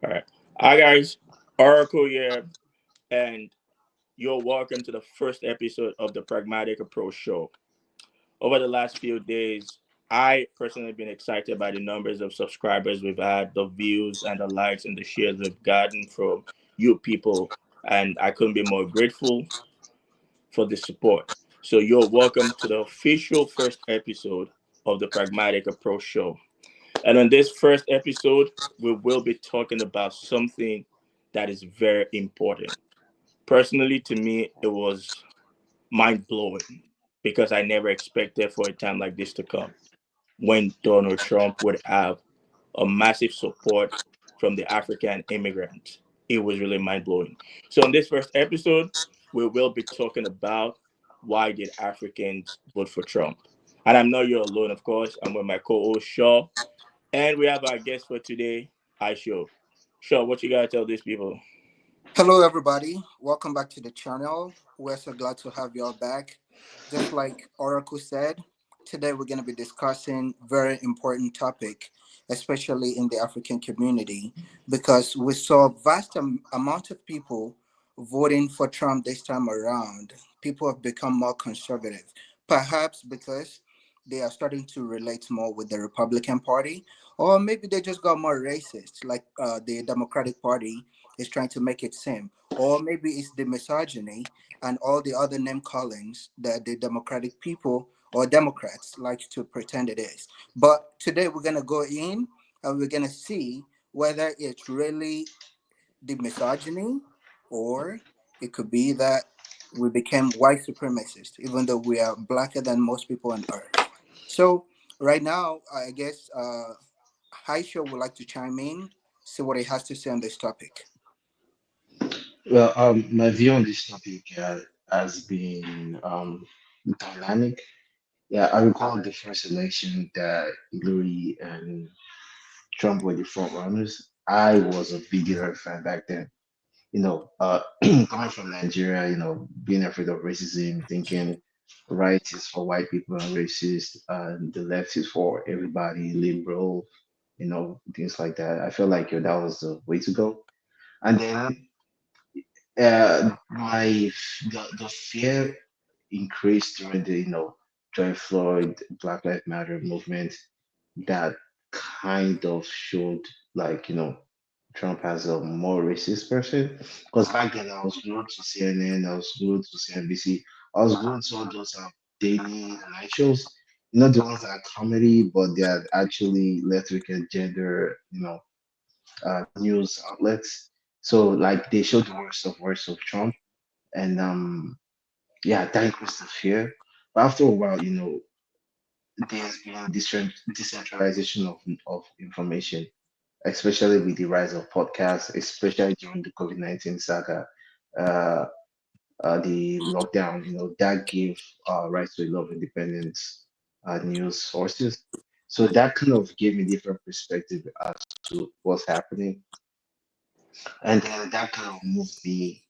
All right. Hi, guys. Oracle here, and you're welcome to the first episode of the Pragmatic Approach Show. Over the last few days, I personally been excited by the numbers of subscribers we've had, the views and the likes and the shares we've gotten from you people, and I couldn't be more grateful for the support. So you're welcome to the official first episode of the Pragmatic Approach Show. And on this first episode, we will be talking about something that is very important. Personally, to me, it was mind blowing because I never expected for a time like this to come when Donald Trump would have a massive support from the African immigrants. It was really mind blowing. So, in this first episode, we will be talking about why did Africans vote for Trump. And I'm not here alone, of course. I'm with my co-host Shaw, and we have our guest for today, Aisho. Shaw, what you gotta tell these people? Hello, everybody. Welcome back to the channel. We're so glad to have you all back. Just like Oracle said, today we're going to be discussing very important topic, especially in the African community, because we saw vast amount of people voting for Trump this time around. People have become more conservative, perhaps because they are starting to relate more with the Republican Party, or maybe they just got more racist, like the Democratic Party is trying to make it seem, or maybe it's the misogyny and all the other name callings that the Democratic people or Democrats like to pretend it is. But today we're gonna go in and we're gonna see whether it's really the misogyny or it could be that we became white supremacists, even though we are blacker than most people on earth. So right now, I guess Haisha would like to chime in, see what he has to say on this topic. Well, my view on this topic has been dynamic. Yeah, I recall the first election that Hillary and Trump were the front runners. I was a big Hillary fan back then. Coming from Nigeria, being afraid of racism, thinking right is for white people and racist, and the left is for everybody, liberal, things like that. I felt like that was the way to go. And then the fear increased during the George Floyd Black Lives Matter movement that kind of showed like Trump as a more racist person. Because back then I was glued to CNN, I was glued to CNBC, I was glued to all those daily night shows. Not the ones that are comedy, but they are actually left-wing gender, news outlets. So like they showed the worst of Trump, and yeah, that increased the fear. But after a while, there's been decentralization of information, especially with the rise of podcasts, especially during the COVID-19 saga, uh, the lockdown. That gave rise to a lot of independent news sources. So that kind of gave me different perspective as to what's happening, and then that kind of moved me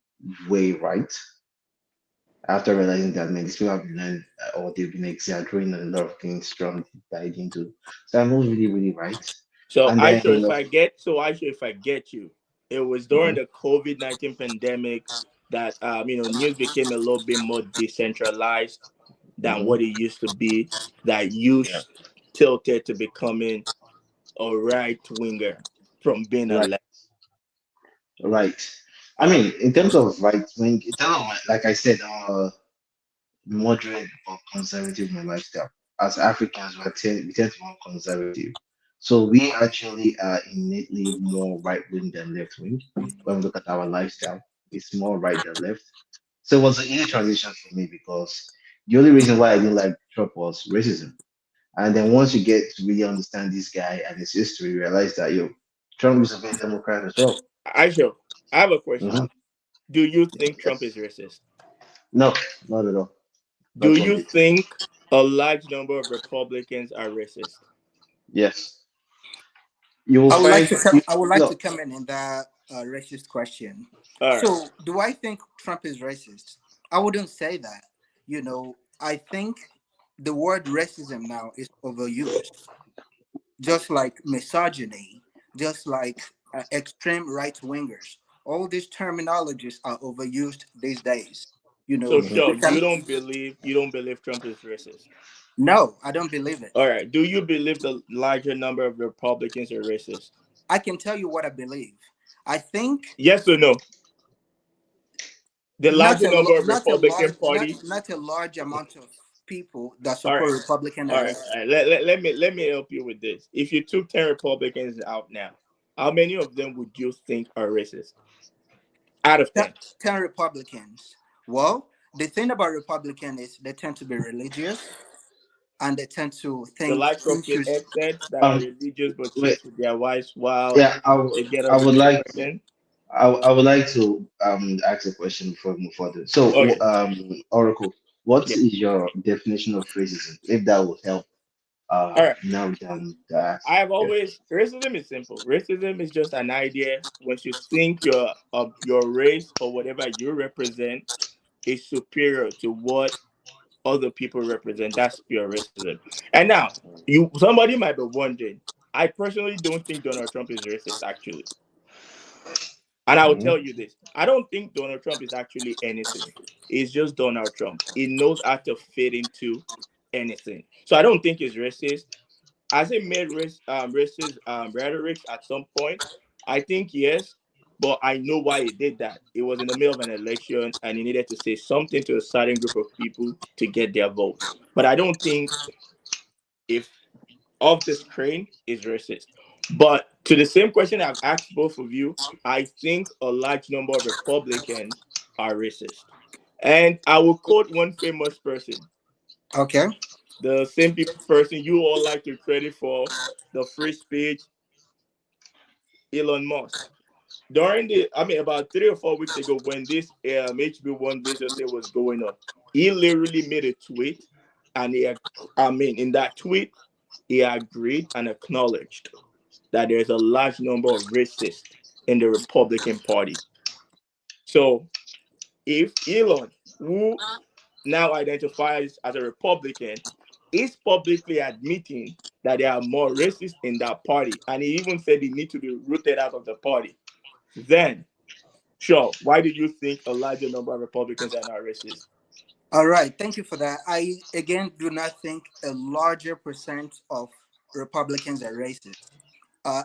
way right after realizing that man, these people have been learned or they've been exaggerating a lot of things Trump died into. So I moved really, really right. So And then, Aisho, if I get you, it was during mhm, the COVID-19 pandemic that news became a little bit more decentralized than mhm, what it used to be. That you yeah, tilted to becoming a right winger from being a right, left. right. I All right. mean, in terms of right wing, in terms of like I said, moderate but conservative in my lifestyle. As Africans, we tend to be more conservative. So we actually are innately more right wing than left wing. When we look at our lifestyle, it's more right than left. So it was an easy transition for me because the only reason why I didn't like Trump was racism. And then once you get to really understand this guy and his history, you realize that Trump is a bit Democrat as well. Aisho, I have a question. Hmm. Do you think Trump is Yes. racist? No, not at all. Do Not one you bit. think a large number of Republicans are racist? Yes. You will find I would like no. to comment in that racist question. All right. So, do I think Trump is racist? I wouldn't say that. I think the word racism now is overused, just like misogyny, just like extreme right wingers. All these terminologies are overused these days. You So, know, Mhm. we Shaw, can. you don't believe Trump is racist? No, I don't believe it. All right. Do you believe the larger number of Republicans are racist? I can tell you what I believe. I think Yes or no? The larger number of not a Republican large Party. not a large amount of people that All right. support Republican All are right. racist. All right. Let me help you with this. If you took 10 Republicans out now, how many of them would you think are racist? Out of Ten 10. 10 Republicans. Well, the thing about Republican is they tend to be religious and they tend to The think likes of the issues. headsets that are Um, religious but wait, cheat with their wives while yeah, they get I us would elected like president. I would like to ask a question before we move further. So, Okay. Oracle, what Yeah. is your definition of racism? If that will help All right. narrow down the answer. I have Yeah. always racism is simple. Racism is just an idea once you think your race or whatever you represent is superior to what other people represent. That's pure racism. And now, you somebody might be wondering. I personally don't think Donald Trump is racist, actually. And I will tell Mhm. you this: I don't think Donald Trump is actually anything. He's just Donald Trump. He knows how to fit into anything. So I don't think he's racist. Has he made racist rhetorics at some point? I think yes, but I know why he did that. It was in the middle of an election, and he needed to say something to a certain group of people to get their votes. But I don't think if off the screen is racist. But to the same question I've asked both of you, I think a large number of Republicans are racist. And I will quote one famous person, Okay. the same person you all like to credit for the free speech, Elon Musk. During about 3 or 4 weeks ago, when this HB1 visa thing was going on, he literally made a tweet, and in that tweet, he agreed and acknowledged that there's a large number of racists in the Republican Party. So if Elon, who now identifies as a Republican, is publicly admitting that there are more racists in that party, and he even said they need to be rooted out of the party, then sure, why do you think a larger number of Republicans are not racist? All right. Thank you for that. I again do not think a larger percent of Republicans are racist.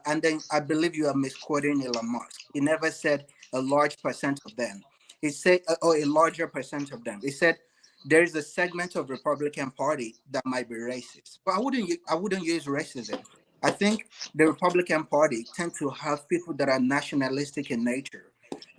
And then I believe you are misquoting Elon Musk. He never said a large percent of them. He said, or a larger percent of them. He said there is a segment of Republican Party that might be racist. But I wouldn't use racism. I think the Republican Party tend to have people that are nationalistic in nature,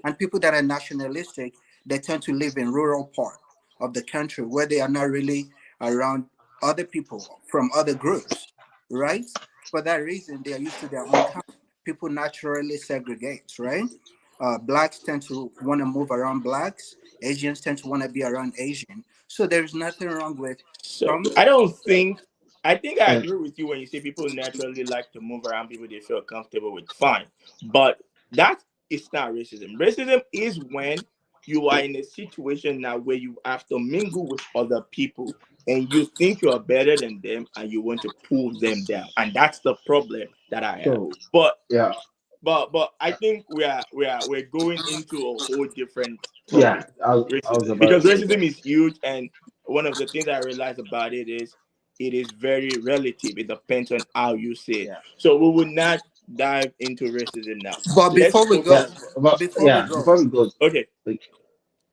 and people that are nationalistic, they tend to live in rural part of the country where they are not really around other people from other groups, right? For that reason, they are used to their own kind. People naturally segregate, right? Blacks tend to want to move around blacks. Asians tend to want to be around Asian. So there's nothing wrong with So some. I don't think I think I And agree with you when you say people naturally like to move around people they feel comfortable with. Fine. But that is not racism. Racism is when you are in a situation now where you have to mingle with other people and you think you are better than them and you want to pull them down. And that's the problem that I have. so, But yeah, but I think we're going into a whole different yeah, topic, I was racism, about because to say racism that. is huge, and one of the things I realized about it is very relative. It depends on how you say it. Yeah, So we will not dive into racism now. But Let's before we yeah, go, focus. but before we yeah, go, before we go, Okay, like,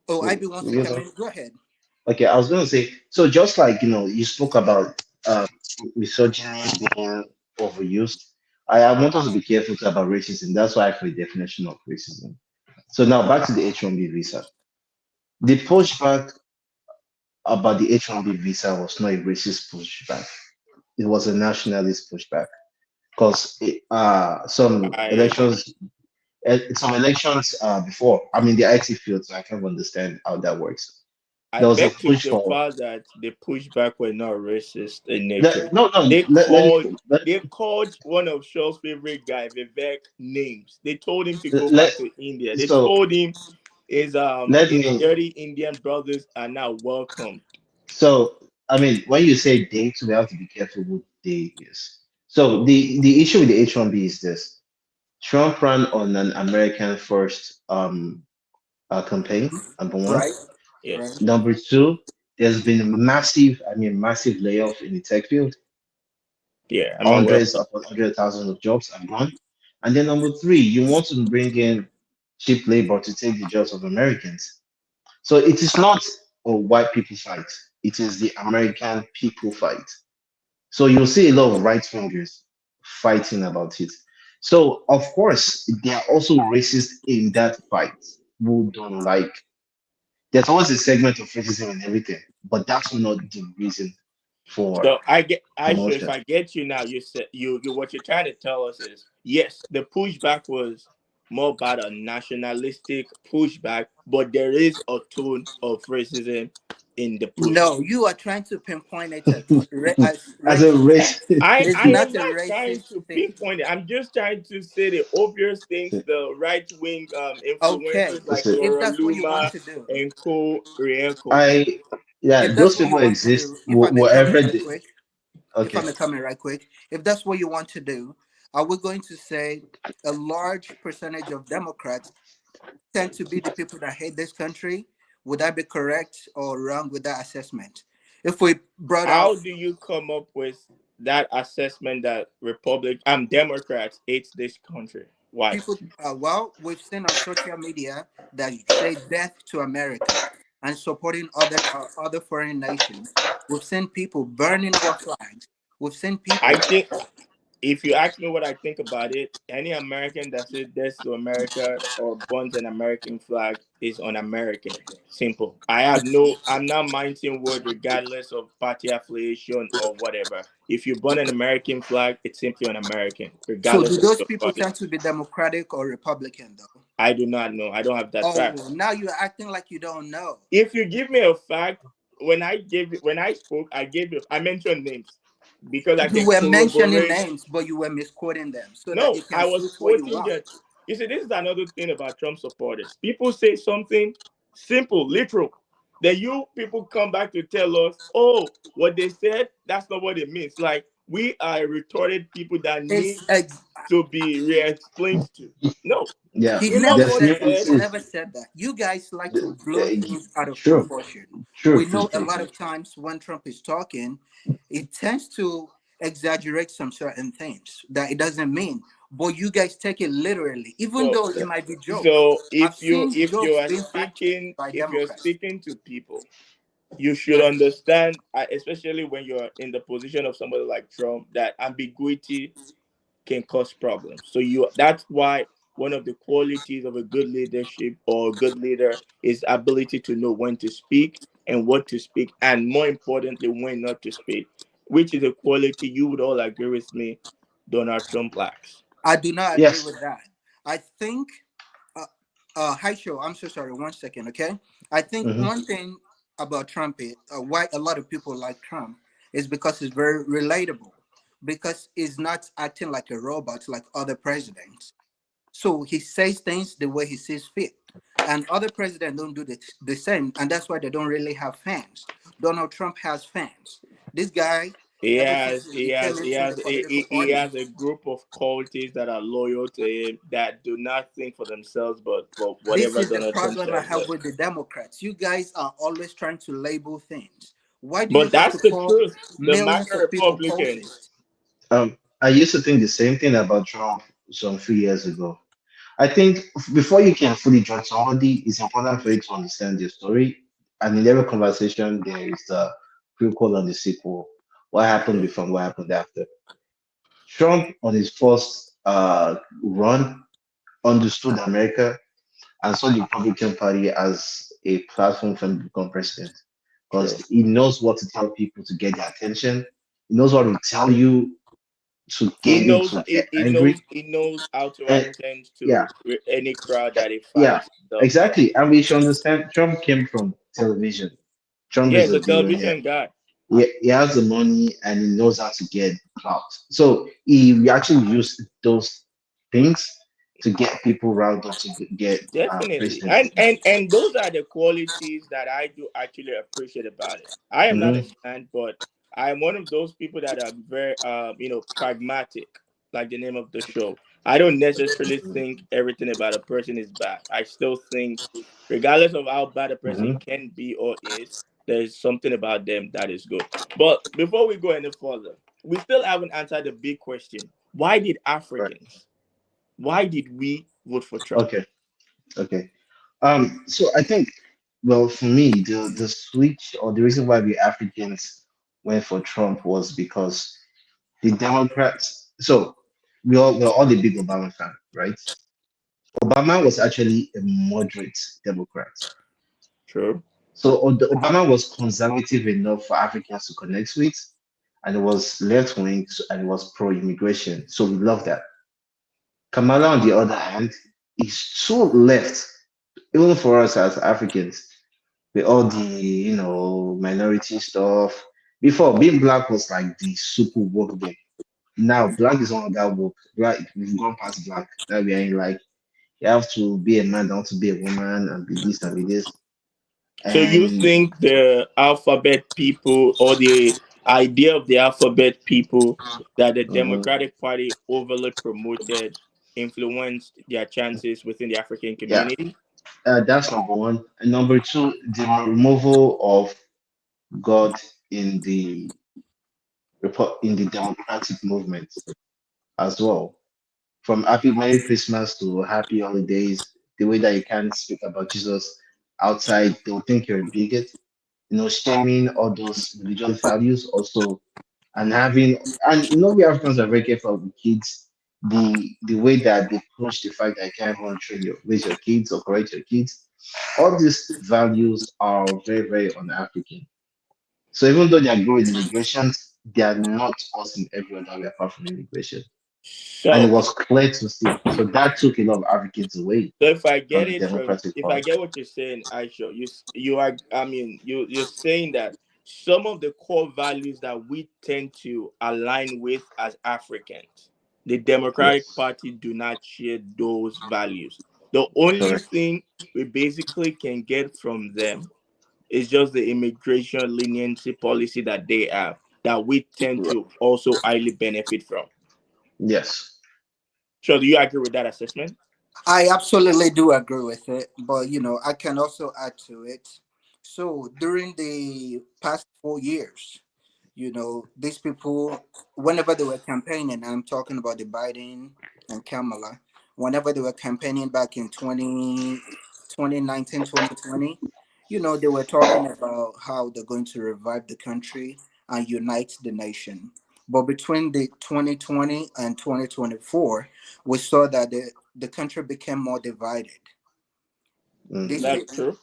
oh, wait, IB wants to you come know, in. Go ahead. okay, I was gonna say, so just like you spoke about misogyny being overused. I want us to be careful about racism. That's why I have a definition of racism. So now back to the H-1B visa. The pushback about the H-1B visa was not a racist pushback. It was a nationalist pushback because I some elections before. I'm in the IT field, so I kind of understand how that works. I There was a beg to push for differ that the pushback were not racist in nature. no, no. They Let me called let, they called one of Shaw's favorite guy, Vivek, names. They told him to go let back to India. They so told him let his me dirty Indian brothers are now welcome. so I mean when you say date, we have to be careful what day is. So the issue with the H-1B is this. Trump ran on an American first campaign, number one. Right, right. Yes. Number two, there's been massive, I mean, massive layoff in the tech field. Yeah, I'm aware. Hundreds upon hundred thousands of jobs are gone. And then number three, you want to bring in cheap labor to take the jobs of Americans. So it is not a white people fight. It is the American people fight. So you'll see a lot of right wingers fighting about it. So of course there are also racists in that fight who don't like. There's always a segment of racism and everything, but that's not the reason for So I get, I sure if commotion. I get you now, you said you what you're trying to tell us is yes, the pushback was more about a nationalistic pushback, but there is a tone of racism in the push. No, you are trying to pinpoint it as As a racist. race, It's I not am a not trying racist to thing. pinpoint it. I'm just trying to say the obvious things the right wing Okay, influencers like listen, if Laura that's what you want Luma to do, and co reinforce. I yeah, if that's those what you people want to exist do, if I may come in wherever right they, quick, if I okay. may come in right quick, if that's what you want to do, are we going to say a large percentage of Democrats tend to be the people that hate this country? Would that be correct or wrong with that assessment? If we brought out How do you come up with that assessment that Democrats hate this country? Why? people, well, we've seen on social media that you say death to America and supporting other foreign nations. We've seen people burning our flags. We've seen I people. think if you ask me what I think about it, any American that says death to America or burns an American flag is un-American. Simple. I'm not minding word regardless of party affiliation or whatever. If you burn an American flag, it's simply un-American, So, do regardless of those your people party. tend to be Democratic or Republican, though? I do not know. I don't have that Oh, fact. now you're acting like you don't know. If you give me a fact, when I spoke, I mentioned names because I You can were mentioning corroborate. names, but you were misquoting them so that No, it can I was suit what you quoting want. that. You see, this is another thing about Trump supporters. People say something simple, literal. Then you people come back to tell us, oh, what they said, that's not what it means. Like we are retarded people that need It's to be re-explained to. No, Yeah, you know there's what he He's said. nuances. never said that. You guys like to blow things out of True, proportion. true, We true, know a true, lot true. of times when Trump is talking, it tends to exaggerate some certain things that it doesn't mean. But you guys take it literally, even So though it might be joke. so I've seen if you jokes are being fact checked speaking by if you're Democrats. speaking to people, you should understand, especially when you're in the position of somebody like Trump, that ambiguity can cause problems. So that's why one of the qualities of a good leadership or a good leader is ability to know when to speak and what to speak, and more importantly, when not to speak, which is a quality you would all agree with me Donald Trump lacks. I do not agree Yes. with that. I think, hi, show. I'm so sorry. 1 second, okay? I think Hmm. one thing about Trump is why a lot of people like Trump is because he's very relatable, because he's not acting like a robot like other presidents. So he says things the way he sees fit. And other presidents don't do the same. And that's why they don't really have fans. Donald Trump has fans. This guy, ever since he came into the political He party, has a group of cultists that are loyal to him that do not think for themselves but for this whatever is the Donald Trump problem I says. have with the Democrats. You guys are always trying to label things. Why do you But have to that's the call truth. The millions MAGA of people Republicans. cultists? I used to think the same thing about Trump some few years ago. I think before you can fully judge somebody, it's important for you to understand their story. And in every conversation, there is the prequel and the sequel. What happened True. before and what happened after. Trump, on his first run, understood America and saw the Republican Party as a platform for him to become president because True. he knows what to tell people to get their attention. He knows what to tell you to get you to get angry. He knows how to And attend yeah, to any crowd eh, that he yeah, finds himself in. exactly. And we should understand Trump came from television. Trump Yeah, is he's a a billionaire. television guy. He has the money and he knows how to get clout. So he actually used those things to get people riled up to get Definitely. president. And those are the qualities that I do actually appreciate about it. I am not a Hmm. fan, but I'm one of those people that are very pragmatic, like the name of the show. I don't necessarily think everything about a person is bad. I still think, regardless of how bad a person Hmm. can be or is, there's something about them that is good. But before we go any further, we still haven't answered the big question: why did Right. Africans? Why did we vote for Trump? Okay. Okay. So I think, well, for me, the switch or the reason why we Africans went for Trump was because the Democrats. So we're all a big Obama fan, right? Obama was actually a moderate Democrat. True. So Obama was conservative enough for Africans to connect with, and it was left wing and it was pro immigration. So we love that. Kamala, on the other hand, is so left, even for us as Africans, with all the minority stuff. Before, being black was like the super woke thing. Now black is on that woke. Black, we've gone past black. Now we are in like you have to be a man, don't to be a woman, and be this and be this. So you And think the alphabet people or the idea of the alphabet people that the mhm, Democratic Party overly promoted influenced their chances within the African yeah, community? that's number one. And number two, the removal of God in the in the democratic movement as well. From Happy Merry Christmas to Happy Holidays, the way that you can't speak about Jesus outside, they'll think you're a bigot. Shaming all those religious values also, and having, and we Africans are very careful with kids. The way that they push the fact that you can't even raise your kids or correct your kids, all these values are very, very un-African. So even though they are good with immigrations, they are not us in every other way apart from immigration. And it So, was clear to see. So that took a lot of Africans away so if I from get the it from, Democratic if I Party. get what you're saying, Aisha, you are, I mean, you're saying that some of the core values that we tend to align with as Africans, the Democratic Yes, Party do not share those values. The only correct. thing we basically can get from them is just the immigration leniency policy that they have that we tend to also highly benefit from. Yes. So, do you agree with that assessment? I absolutely do agree with it, but I can also add to it. So during the past 4 years, these people, whenever they were campaigning, I'm talking about the Biden and Kamala, whenever they were campaigning back in 2019, 2020, they were talking about how they're going to revive the country and unite the nation. But between the 2020 and 2024, we saw that the country became more divided. These Hmm. That's people, true.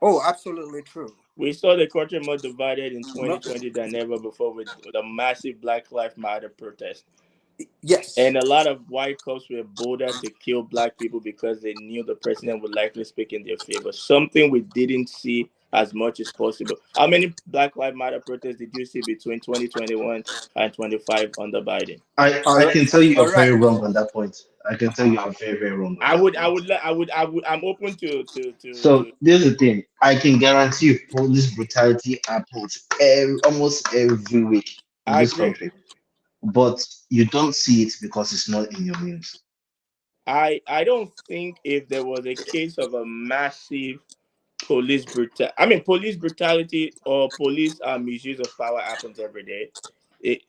oh, absolutely true. We saw the country more divided in No, 2020 than ever before with a massive Black Lives Matter protest. yes, And a lot of white cops were bolder to kill black people because they knew the president would likely speak in their favor. Something we didn't see as much as possible. How many Black Lives Matter protests did you see between 2021 and 25 under Biden? I all right, can tell you all you're very right. wrong on that point. I can tell you are very, very wrong on I that would, I point. would, I'm open So to. there's the thing. I can guarantee you police brutality happens almost every week in I this agree. country. But you don't see it because it's not in your news. I don't think if there was a case of a massive police brutality or police misuse of power happens every day.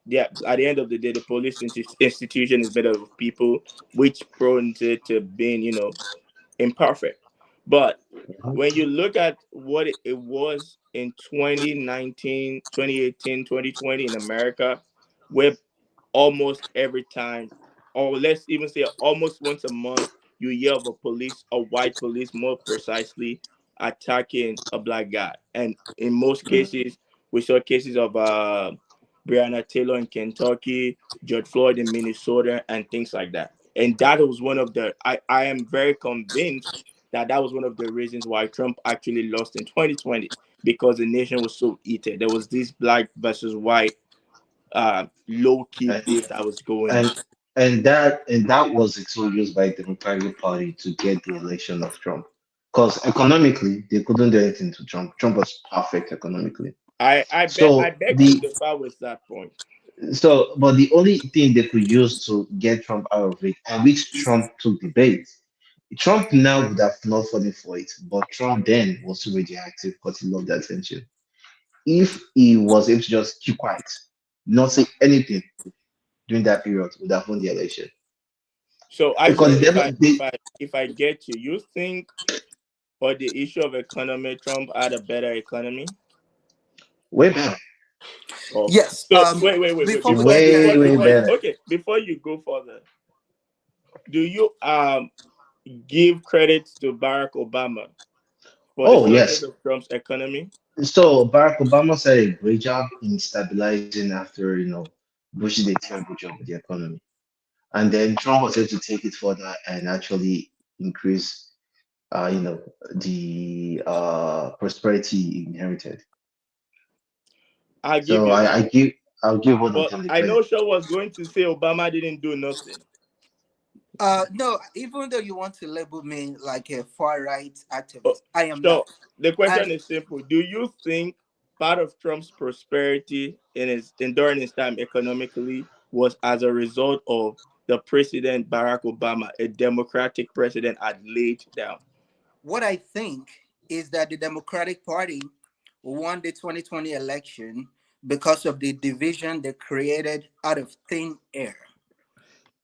Yeah, at the end of the day, the police institution is made up of people which prone to being, imperfect. But Mhm. when you look at what it was in 2019, 2018, 2020 in America, where almost every time, or let's even say almost once a month, you hear of a white police more precisely, attacking a black guy. And in most cases, we saw cases of Breonna Taylor in Kentucky, George Floyd in Minnesota, and things like that. And that was one of I am very convinced that that was one of the reasons why Trump actually lost in 2020 because the nation was so heated. There was this black versus white low key And beef that was going on. and and that was the tool used by the Democratic Party to get the election of Trump. Because economically, they couldn't do anything to Trump. Trump was perfect economically. I So beg to the differ with that point. So, but the only thing they could use to get Trump out of it, and which Trump took the bait, Trump now would have not fallen for it, but Trump then was too radioactive because he loved the attention. If he was able to just keep quiet, not say anything during that period, would have won the election. So Because Isaac, they, if I get you, you think for the issue of economy, Trump had a better economy? way better, Okay. Yes. So wait. Before we get carried way away, better. Okay, before you go further, do you give credit to Barack Obama for the Oh success yes. of Trump's economy? So Barack Obama did a great job in stabilizing after Bush did a terrible job with the economy, and then Trump was able to take it further and actually increase, the prosperity he inherited. I give So you that. I'll give one of But them the I credit. know Shaw was going to say Obama didn't do nothing. no, even though you want to label me like a far right Oh, activist, I am so not. the And question is simple. Do you think part of Trump's prosperity in during his time economically was as a result of the president Barack Obama, a democratic president, had laid down? what I think is that the Democratic Party won the 2020 election because of the division they created out of thin air,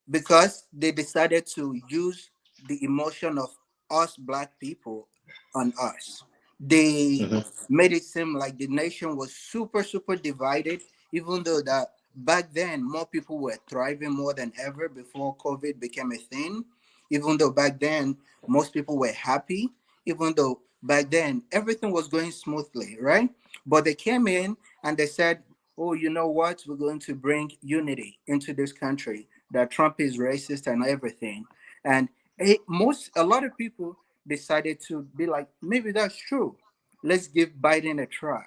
because they decided to use the emotion of us black people on us. They Mhm. made it seem like the nation was super divided, even though that back then more people were thriving more than ever before COVID became a thing. Even though back then most people were happy, even though back then everything was going smoothly, right? But they came in and they said, oh, you know what? We're going to bring unity into this country. That Trump is racist and everything. And a lot of people decided to be like, maybe that's true. Let's give Biden a try.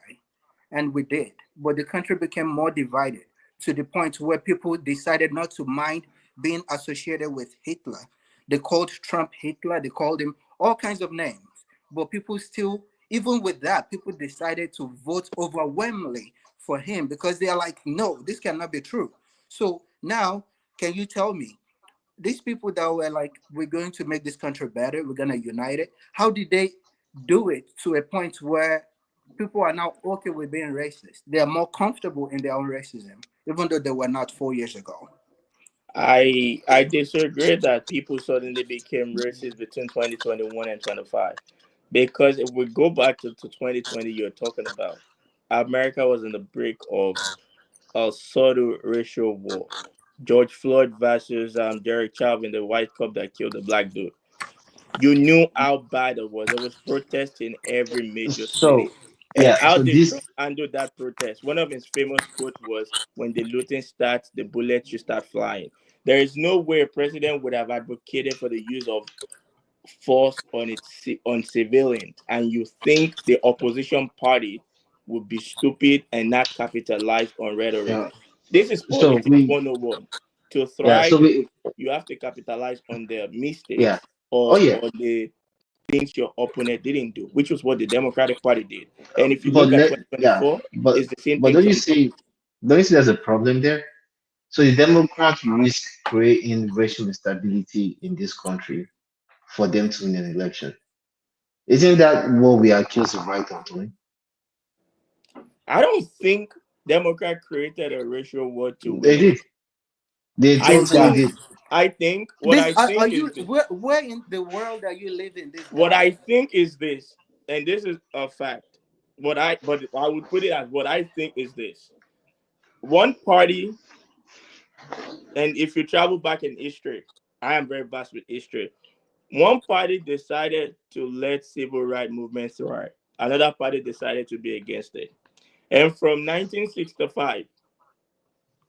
And we did. But the country became more divided to the point where people decided not to mind being associated with Hitler. They called Trump Hitler, they called him all kinds of names. But people still, even with that, people decided to vote overwhelmingly for him because they are like, no, this cannot be true. So now, can you tell me, these people that were like, we're going to make this country better, we're going to unite it, how did they do it to a point where people are now okay with being racist? They are more comfortable in their own racism, even though they were not 4 years ago. I disagree that people suddenly became racist between 2021 and 25. Because if we go back to 2020 you're talking about, America was in the brink of a subtle racial war. George Floyd versus Derek Chauvin, the white cop that killed the black dude. You knew how bad it was. There was protest in every major So city. And yeah, how so did this Trump handle that protest? One of his famous quotes was, when the looting starts, the bullets should start flying. There is no way a president would have advocated for the use of force on civilians, and you think the opposition party would be stupid and not capitalize on rhetoric. yeah, This is so politics we 101. To yeah, so thrive, we you have to capitalize on the yeah, mistakes oh or yeah, the things your opponent didn't do, which was what the Democratic Party did. And if you but look at yeah, 2024, but it's the same but thing Trump did. don't you see there's a problem there? So the Democrats risk creating racial instability in this country for them to win an election. Isn't that what we accuse the right of doing? I don't think Democrat created a racial war to They win it. did. They I totally Exactly. think did. what This I are think is you this. where in the world are you living this What guy? I think is this, and this is a fact. But I would put it as what I think is this. One party, and if you travel back in history, I am very vast with history. One party decided to let civil rights movements thrive. Another party decided to be against it. And from 1965,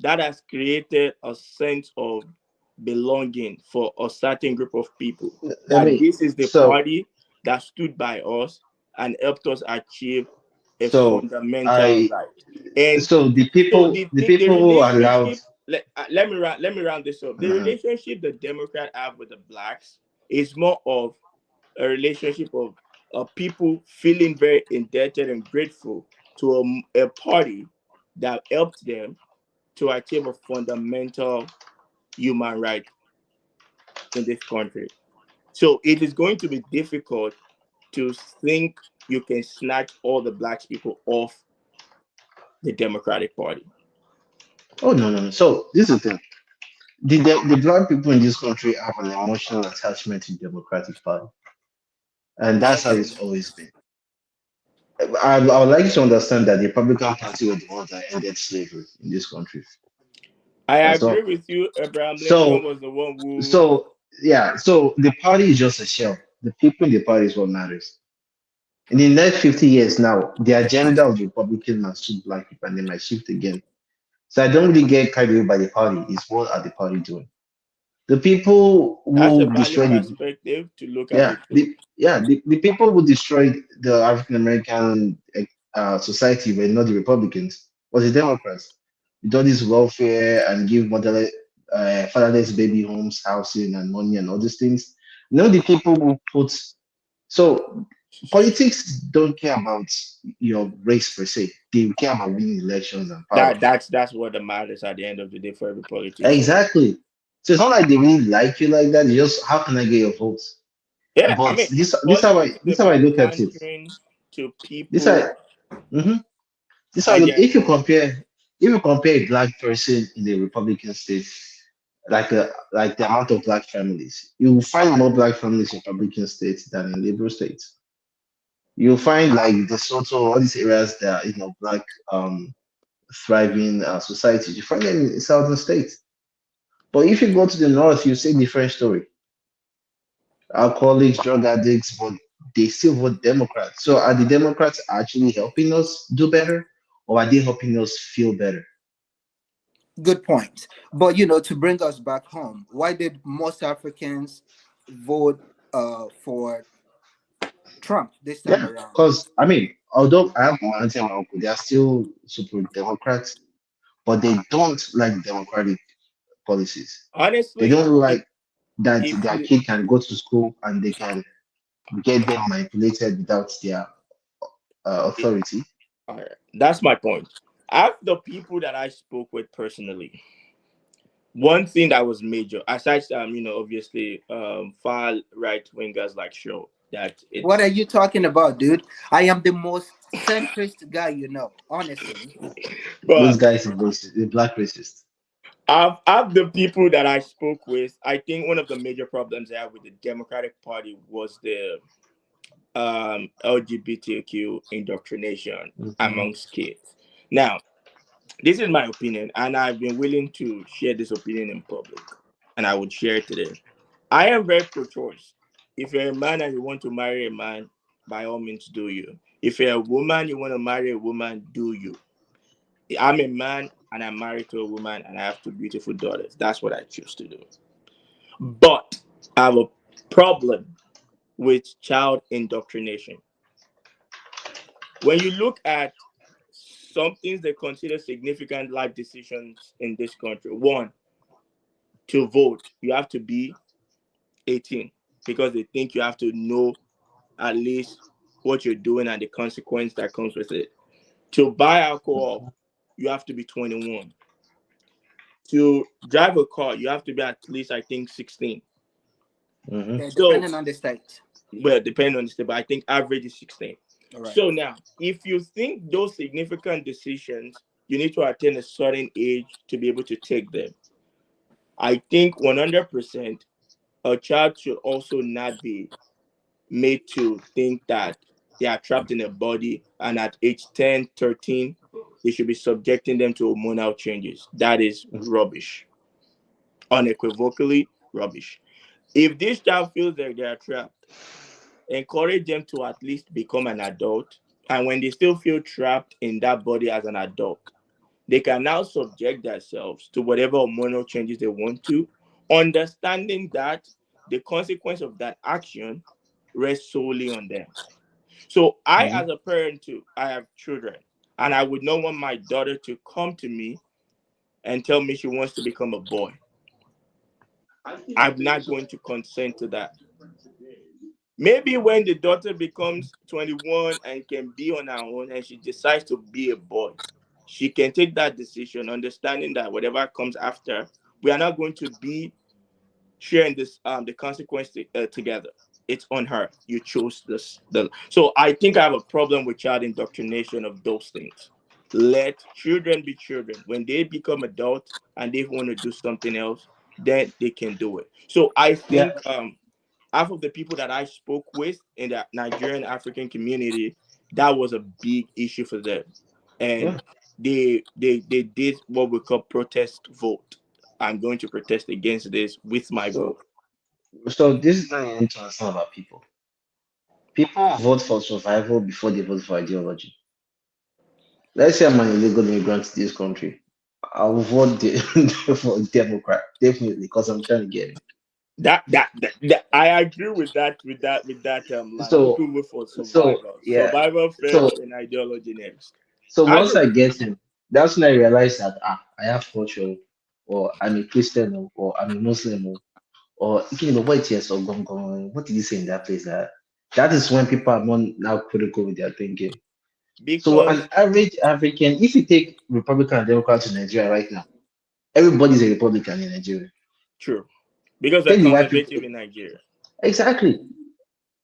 that has created a sense of belonging for a certain group of people. Let That me this is the so party that stood by us and helped us achieve a so fundamental I right. And so so the the people who allowed relationship. Let me round this up. The uh relationship the Democrat have with the blacks is more of a relationship of people feeling very indebted and grateful to a party that helped them to achieve a fundamental human right in this country. So it is going to be difficult to think you can snatch all the black people off the Democratic Party. Oh no, no, no. So this is the thing. The black people in this country have an emotional attachment to the Democratic Party, and that's how it's Okay. always been. I would like you to understand that the Republican Party were the ones that ended slavery in this country. I That's agree all. with you. Abraham Lincoln So, was the one who. so yeah. So the party is just a shell. The people in the party is what matters. In the next 50 years now, the agenda of the Republican might suit black people and they might shift again. So I don't really get carried away by the party. It's what are the party doing? The people That's a who valid destroy the perspective to look at yeah it through. the people who destroyed the African American society were not the Republicans, was the Democrats. With all this welfare and give motherless, fatherless baby homes, housing, and money and all these things. The people who put so politics don't care about your race per se. They care about winning elections and power. That's what matters at the end of the day for every politician. Exactly. So it's not like they really like you like that. It's just how can I get your votes? Yeah, I But mean, in this how I politics is this how I about look at it. pandering to This I people mhm. This how I and look. their If you compare a black person in the Republican state, like the amount of black families, you will find more black families in Republican states than in liberal states. You'll find like the Soto, all these areas that are, black thriving societies. You find them in southern states. But if you go to the north, you see a different story. Alcoholics, drug addicts, but they still vote Democrat. So are the Democrats actually helping us do better, or are they helping us feel better? Good point. But to bring us back home, why did most Africans vote for Trump this time Yeah, around? because I mean, although I have my auntie and my uncle, they are still super Democrats, but they don't like democratic policies. They honestly, don't like that if their you kid can go to school and they can get them manipulated without their authority. that's my point. Of the people that I spoke with personally, one thing that was major, aside obviously far right wingers like show that What are it's you talking about, dude? I am the most centrist guy honestly. Those but guys are racist, they're black racist. of the people that I spoke with, I think one of the major problems I have with the Democratic Party was the LGBTQ indoctrination Mhm. amongst kids. Now, this is my opinion, and I've been willing to share this opinion in public, and I would share it today. I am very pro-choice. If you're a man and you want to marry a man, by all means, do you. If you're a woman, you want to marry a woman, do you. I'm a man and I'm married to a woman and I have two beautiful daughters. That's what I choose to do. But I have a problem with child indoctrination. When you look at some things they consider significant life decisions in this country, one, to vote, you have to be 18 because they think you have to know at least what you're doing and the consequence that comes with it. To buy alcohol, you have to be 21. To drive a car, you have to be at least, I think, 16. Mhm. So, Depending on the state. well, depending on the state, but I think average is 16. All right. So now, if you think those significant decisions, you need to attain a certain age to be able to take them. I think 100% a child should also not be made to think that they are trapped in a body and at age 10, 13, they should be subjecting them to hormonal changes. That is rubbish. Unequivocally rubbish. If this child feels that they are trapped, encourage them to at least become an adult. And when they still feel trapped in that body as an adult, they can now subject themselves to whatever hormonal changes they want to, understanding that the consequence of that action rests solely on them. So I, Mhm. as a parent too, I have children, and I would not want my daughter to come to me and tell me she wants to become a boy. I'm not going to consent to that. Maybe when the daughter becomes 21 and can be on her own and she decides to be a boy, she can take that decision, understanding that whatever comes after, we are not going to be sharing this the consequence together. It's on her. You chose this. So I think I have a problem with child indoctrination of those things. Let children be children. When they become adults and they want to do something else, then they can do it. So I Yeah, think half of the people that I spoke with in the Nigerian African community, that was a big issue for them, and yeah. they did what we call protest vote. I'm going to protest against this with my So, vote. so this is not you need to understand about people. People vote for survival before they vote for ideology. Let's say I'm an illegal immigrant to this country. I will vote for Democrat, definitely, because I'm trying to get in. I agree with that line. So, People vote for so survival, yeah. survival So, first, and ideology next. so I once agree I with that. get in, that's when I realize that I have culture, or I'm a Christian, or I'm a Muslim, or what yes, or gong gong. What did you say in that place? That is when people are more now critical with their thinking. So an Because average African, if you take Republican and Democrats in Nigeria right now, everybody's a Republican in Nigeria. true, because they're Take the white people. conservative in Nigeria. Exactly.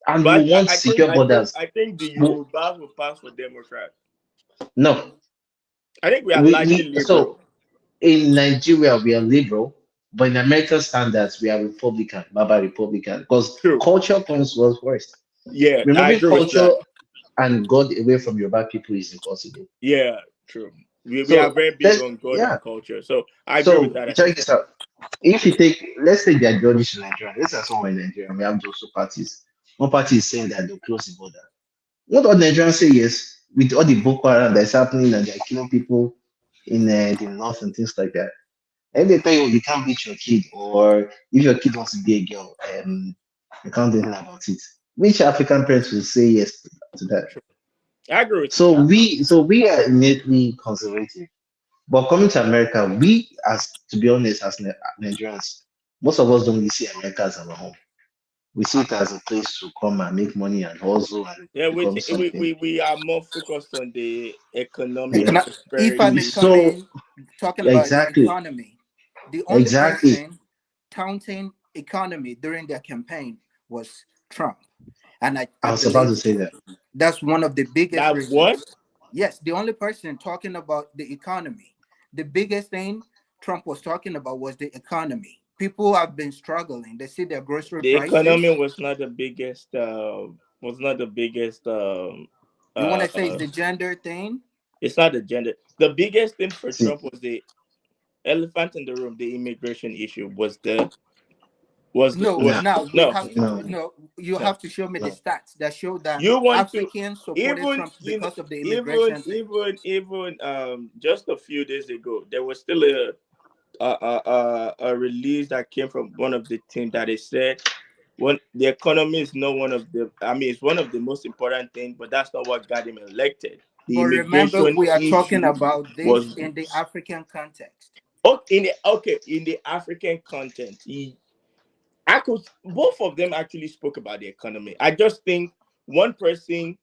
And we But want secure borders. I think the But Yorubas will pass for Democrat. no, I think we are largely we liberal. so in Nigeria we are liberal, but in American standards we are Republican, Baba Republican, because True. culture comes was first. Yeah, I Removing agree with culture that. and God away from Yoruba people is impossible. Yeah, true. We are So very big let's on God yeah. and culture. So I agree with So that check assessment. this out. If you take, let's take the ideology in Nigeria. Let's say somewhere in Nigeria, we have those two parties. One party is saying that they'll close the border. What all Nigerians say yes, with all the Boko Haram that's happening and they're killing people in the north and things like that. And they tell you you can't beat your kid, or if your kid wants to be a girl, you can't do anything about it. Which African parents will say yes to that? True. I agree with you. So we are innately conservative. But coming to America, we, as to be honest, as Nigerians, most of us don't really see America as our home. We see it as a place to come and make money and hustle and Yeah, become something. we are more focused on the economic Yeah. If I may prosperity. come So in, talking about the exactly, economy, the only exactly. person touting economy during their campaign was Trump. And I I was about to believe say that. that's one of the biggest That what? reasons. Yes, the only person talking about the economy. The biggest thing Trump was talking about was the economy. People have been struggling. They see their grocery The economy prices. was not the biggest You want uh, to say it's the gender thing? it's not the gender. The biggest thing for See, Trump was the elephant in the room. The immigration issue was the No, was no, now we no have to no, no. You no. have to show me the no, stats that show that You want to Africans supported even Trump in because of the immigration thing. even just a few days ago there was still a release that came from one of the team that they said one the economy is not one of the I mean it's one of the most important things, but that's not what got him elected. The But remember, immigration we are talking issue about this was in the African context. in the African content. I could both of them actually spoke about the economy. I just think one person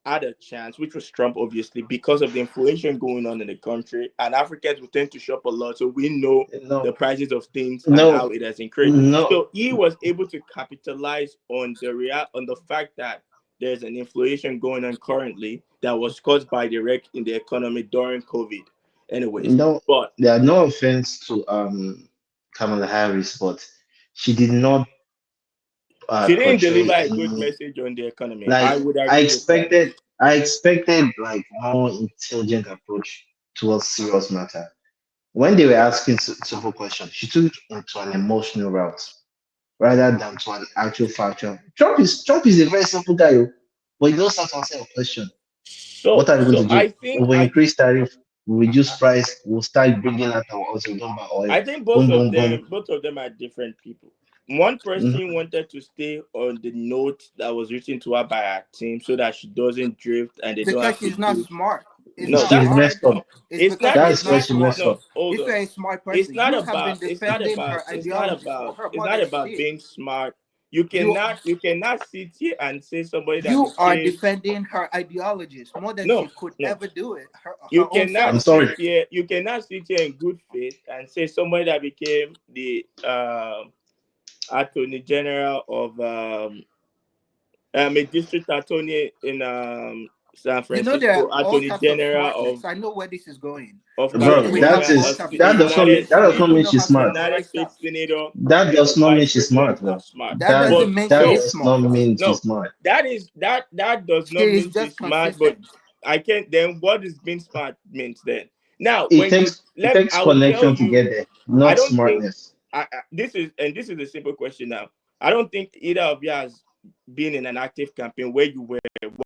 had a chance, which was Trump, obviously, because of the inflation going on in the country. And Africans will tend to shop a lot. So we know the no, prices of things and how no, it has increased. no, So he was able to capitalize on on the fact that there's an inflation going on currently that was caused by the wreck in the economy during COVID. Anyways, no. but There are no offense to Kamala Harris, but she did not she didn't deliver portray a good any. message on the economy. Like I would I agree with that. expected, I expected like more intelligent approach towards serious matter. When they were asking simple questions, she took it into an emotional route rather than to an actual factual. Trump is a very simple guy, oh, but he knows how to answer a question. What are we going to do? I We think will increase tariff, we reduce price, we'll start bringing out our oil, so we don't buy oil. I think Boom, boom, boom. both of them are different people. One person Mhm. wanted to stay on the note that was written to her by her team so that she doesn't drift and they don't Because have to she's not do. smart. It's No, not She's that's hard. messed up. no. It's because she's That's where not she smart. messed No. up. Hold If you're on. a smart person, you have been defending her It's not ideologies for about her it's more not than she about did. being smart. You you cannot sit here and say somebody that you are became defending her ideologies more than no she could no. ever do it You her own cannot I'm self. sorry. sit here. You cannot sit here in good faith and say somebody that became the attorney general of a district attorney in San You know there Francisco, are all attorney types of general smartness. I know where this is going. of Bro, We have California, that all is types that of does not mean United that does smartness. not States, People mean know she's how to smart. United memorize stuff. States senator, That and does the not vice mean she's president smart, is bro. not smart. That That But doesn't mean she that no, is does not smart. mean no, she's smart. that does She not is mean just she's smart. But consistent. I can't. Then what is being smart means then? Now, It when you takes it let, takes I will tell connection to you. get there, I not don't think smartness. this is a simple question now. I don't think either of you has been in an active campaign where you were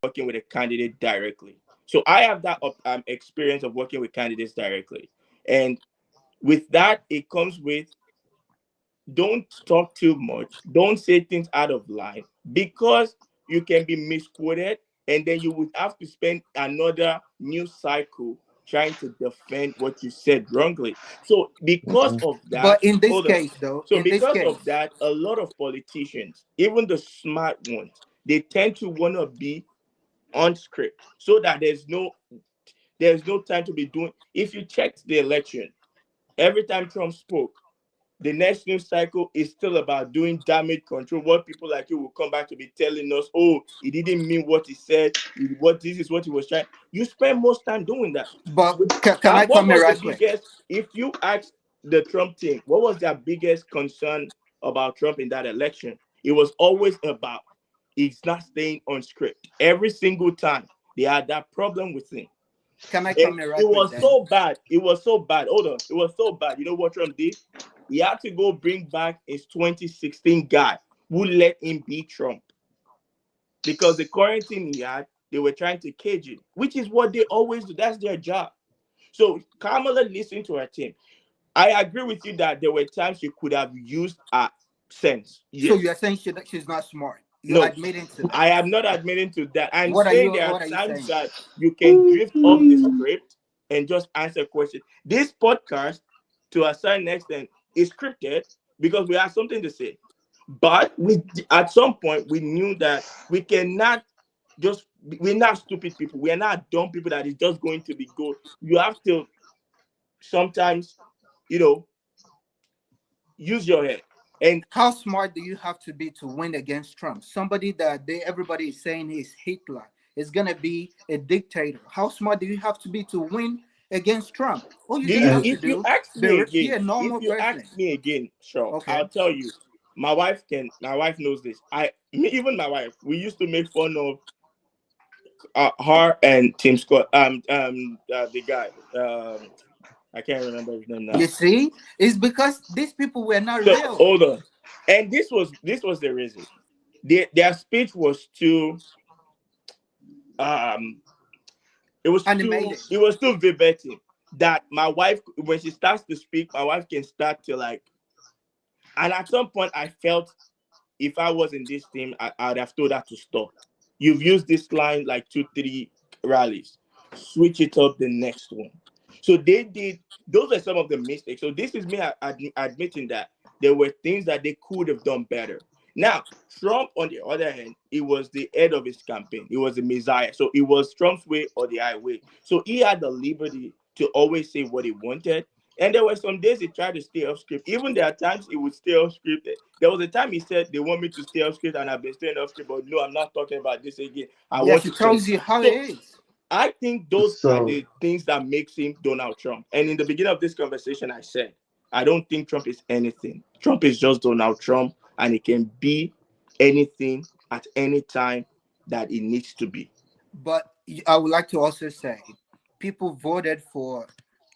working with a candidate directly. So I have that experience of working with candidates directly, and with that, it comes with don't talk too much, don't say things out of line because you can be misquoted, and then you would have to spend another news cycle trying to defend what you said wrongly. So because Mhm. of that, But in this hold on. case, though, So in this because of case, that, a lot of politicians, even the smart ones, they tend to want to be on script so that there's no time to be doing. If you checked the election, every time Trump spoke, the next news cycle is still about doing damage control. What people like you will come back to be telling us, oh, he didn't mean what he said. What this is what he was trying. You spend most time doing that. but can I That what come here was the right quick? biggest? If you ask the Trump team, what was their biggest concern about Trump in that election? It was always about he's not staying on script. Every single time they had that problem with him. Can I And come here right it quick was then? so bad. It was so bad. Hold on. It was so bad. You know what Trump did? He had to go bring back his 2016 guy who let him beat Trump because the current team he had, they were trying to cage him, which is what they always do. That's their job. So Kamala listened to her team. I agree with you that there were times you could have used sense. So you're Yes. saying she's not smart. You're No, admitting to that. I am not admitting to that. I'm What are saying you there are what are you times saying? that you can drift off the script and just answer questions. This podcast, to a certain extent, is scripted because we have something to say. But we, at some point, we knew that we cannot just, we're not stupid people. We are not dumb people that is just going to be good. You have to sometimes, you know, use your head. And How smart do you have to be to win against Trump? Somebody that everybody is saying is Hitler is gonna be a dictator. How smart do you have to be to win against Trump? All you do just you, have And to if you do ask be me be again, a if normal you person. ask me again, sure, Okay. I'll tell you. My wife knows this. Even my wife, we used to make fun of her and Tim Scott, the guy, I can't remember his name You now. see, it's because these people were not So real. hold on, and this was the reason. Their speech was too, um, Animated. it was too verbatim. That my wife, when she starts to speak, my wife can start to like, and at some point, I felt if I was in this team, I'd have told her to stop. You've used this line like two, three rallies. Switch it up the next one. So they did. Those are some of the mistakes. So this is me admitting that there were things that they could have done better. Now, Trump, on the other hand, it was the head of his campaign. It was the messiah. So it was Trump's way or the highway. So he had the liberty to always say what he wanted. And there were some days he tried to stay off script. Even there are times he would stay off script. There was a time he said they want me to stay off script, and I've been staying off script. But no, I'm not talking about this again. I Yes, want it to finish. tells you how it So is. I think those are so the things that makes him Donald Trump. And in the beginning of this conversation, I said I don't think Trump is anything. Trump is just Donald Trump, and he can be anything at any time that it needs to be. But I would like to also say people voted for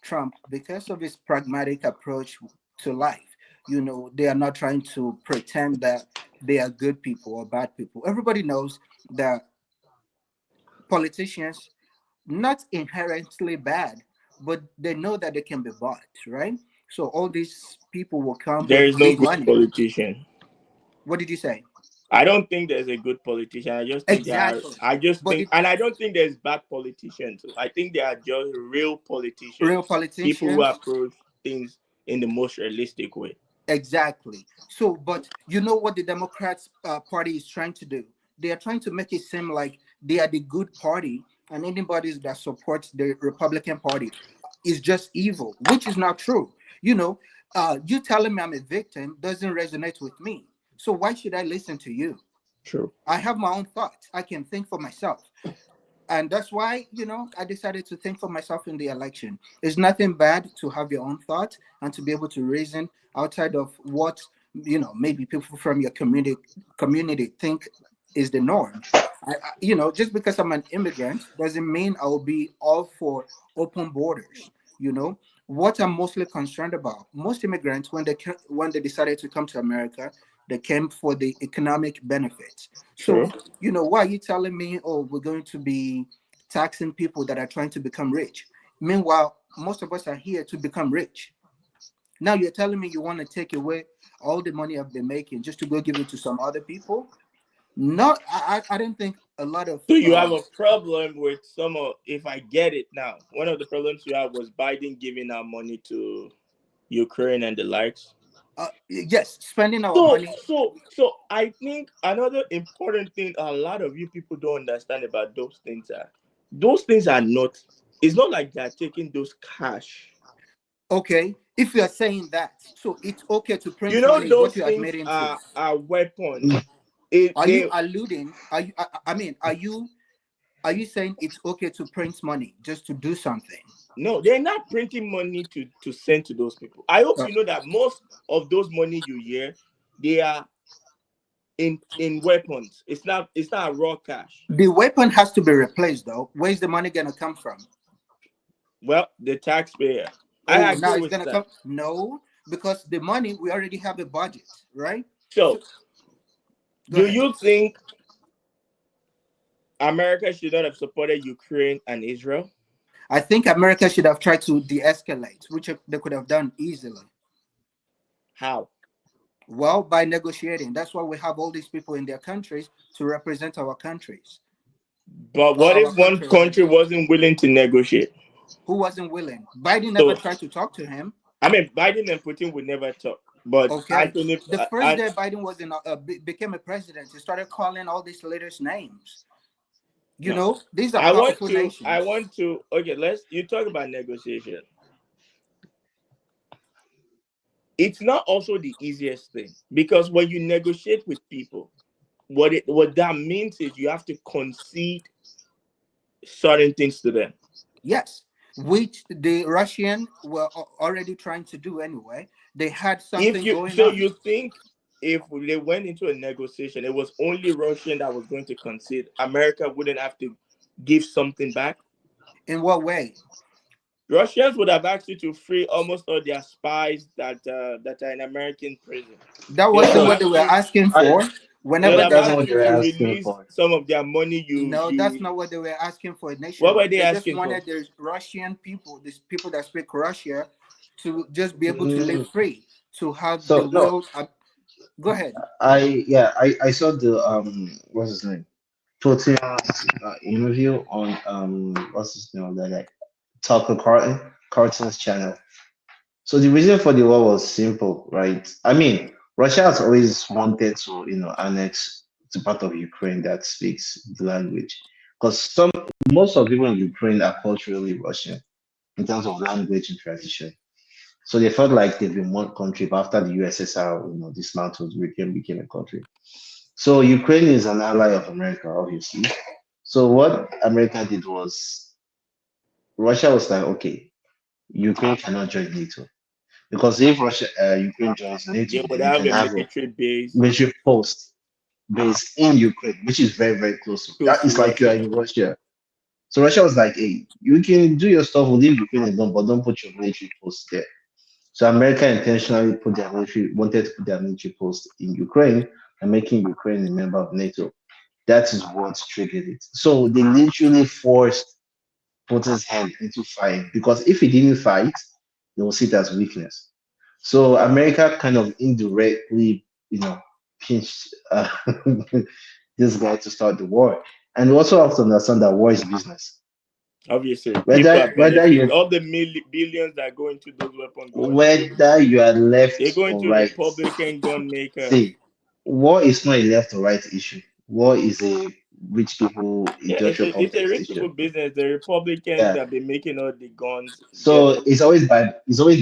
Trump because of his pragmatic approach to life. You know, they are not trying to pretend that they are good people or bad people. Everybody knows that politicians not inherently bad, but they know that they can be bought, right? So all these people will come There with is no big good money. politician. What did you say? I don't think there's a good politician. I just think there are. Exactly. I just But think, it, and I don't think there's bad politicians. I think there are just real real politicians, people who politicians, approach things in the most realistic way. Exactly. So, but you know what the Democrats Party is trying to do? They are trying to make it seem like they are the good party, and anybody that supports the Republican Party is just evil, which is not true. You know, you telling me I'm a victim doesn't resonate with me. So why should I listen to you? True. I have my own thoughts. I can think for myself, and that's why I decided to think for myself in the election. It's nothing bad to have your own thoughts and to be able to reason outside of what maybe people from your community think is the norm. Just because I'm an immigrant doesn't mean I'll be all for open borders. you know what I'm mostly concerned about, most immigrants, when they decided to come to America, they came for the economic benefits. So, True. why are you telling me, oh, we're going to be taxing people that are trying to become rich? Meanwhile, most of us are here to become rich. Now you're telling me you want to take away all the money I've been making just to go give it to some other people? No, I don't think a lot of So you have a problem with some of, if I get it now, one of the problems you have was Biden giving out money to Ukraine and the likes. yes, spending our So, money. so I think another important thing a lot of you people don't understand about those things are not. It's not like they're taking those cash. Okay, if you are saying that, so it's okay to You print know, money is what those you're things admitting to. are weapons. It Are you they alluding? Are you saying it's okay to print money just to do something? No, they're not printing money to send to those people. I hope Uh, you know that most of those money you hear, they are in weapons. It's not raw cash. the weapon has to be replaced, though. Where's the money gonna come from? Well, the taxpayer. I Oh, agree now it's with gonna that. come. No, because the money, we already have a budget, right? So So, go do ahead. you think America should not have supported Ukraine and Israel? I think America should have tried to de-escalate, which they could have done easily. How? Well, by negotiating. That's why we have all these people in their countries to represent our countries, But or what our if one country rather. country wasn't willing to negotiate? Who wasn't willing? Biden never So, tried to talk to him. I mean, Biden and Putin would never talk. But Okay. Anthony, The first day Biden was became a president, he started calling all these leaders names. no, These are I want powerful to. I nations. want to. Okay, let's. You talk about negotiation. It's not also the easiest thing because when you negotiate with people, what that means is you have to concede certain things to them. Yes, which the Russian were already trying to do anyway. They had If something you going so on. you think if they went into a negotiation, it was only Russian that was going to concede, America wouldn't have to give something back. In what way? Russians would have asked you to free almost all their spies that are in American prison. That They would wasn't have So what they asked were you. asking I for. They would Whenever have they that's not asked what asked, you they're to asking release for. some of their money. no, that's You not what they were asking for What initially. were they They just asking for? wanted the Russian people, these people that speak Russia, to just be able to live Mm, free, to have the so no, will. Go ahead. I saw the what's his name? Putin's interview on what's his name that guy? Tucker Carlton's channel. So the reason for the war was simple, right? I mean, Russia has always wanted to, annex the part of Ukraine that speaks the language, because most of people in Ukraine are culturally Russian in terms of language and tradition. So they felt like they've been one country, but after the USSR, dismantled, Ukraine became a country. So Ukraine is an ally of America, obviously. So what America did was Russia was like, okay, Ukraine cannot join NATO because if Ukraine joins NATO, They would then you have can a have a military base military post based in Ukraine, which is very very close. close That to is like you are Russia. in Russia. So Russia was like, hey, you can do your stuff within Ukraine alone, but don't put your military post there. So America intentionally wanted to put their military post in Ukraine and making Ukraine a member of NATO. That is what triggered it. So they literally forced Putin's hand into fight because if he didn't fight, they will see it as weakness. So America kind of indirectly, pinched this guy to start the war. And we also have to understand that war is business. Obviously, people Whether are whether benefit. you All the billions that go into those weapons go into whether you are they left go or into right. Republican gun makers. See, war is not a left or right issue. War is a rich people Yeah, industrial it's a complex rich issue. people business. The Republicans Yeah. that be making all the guns get So it's always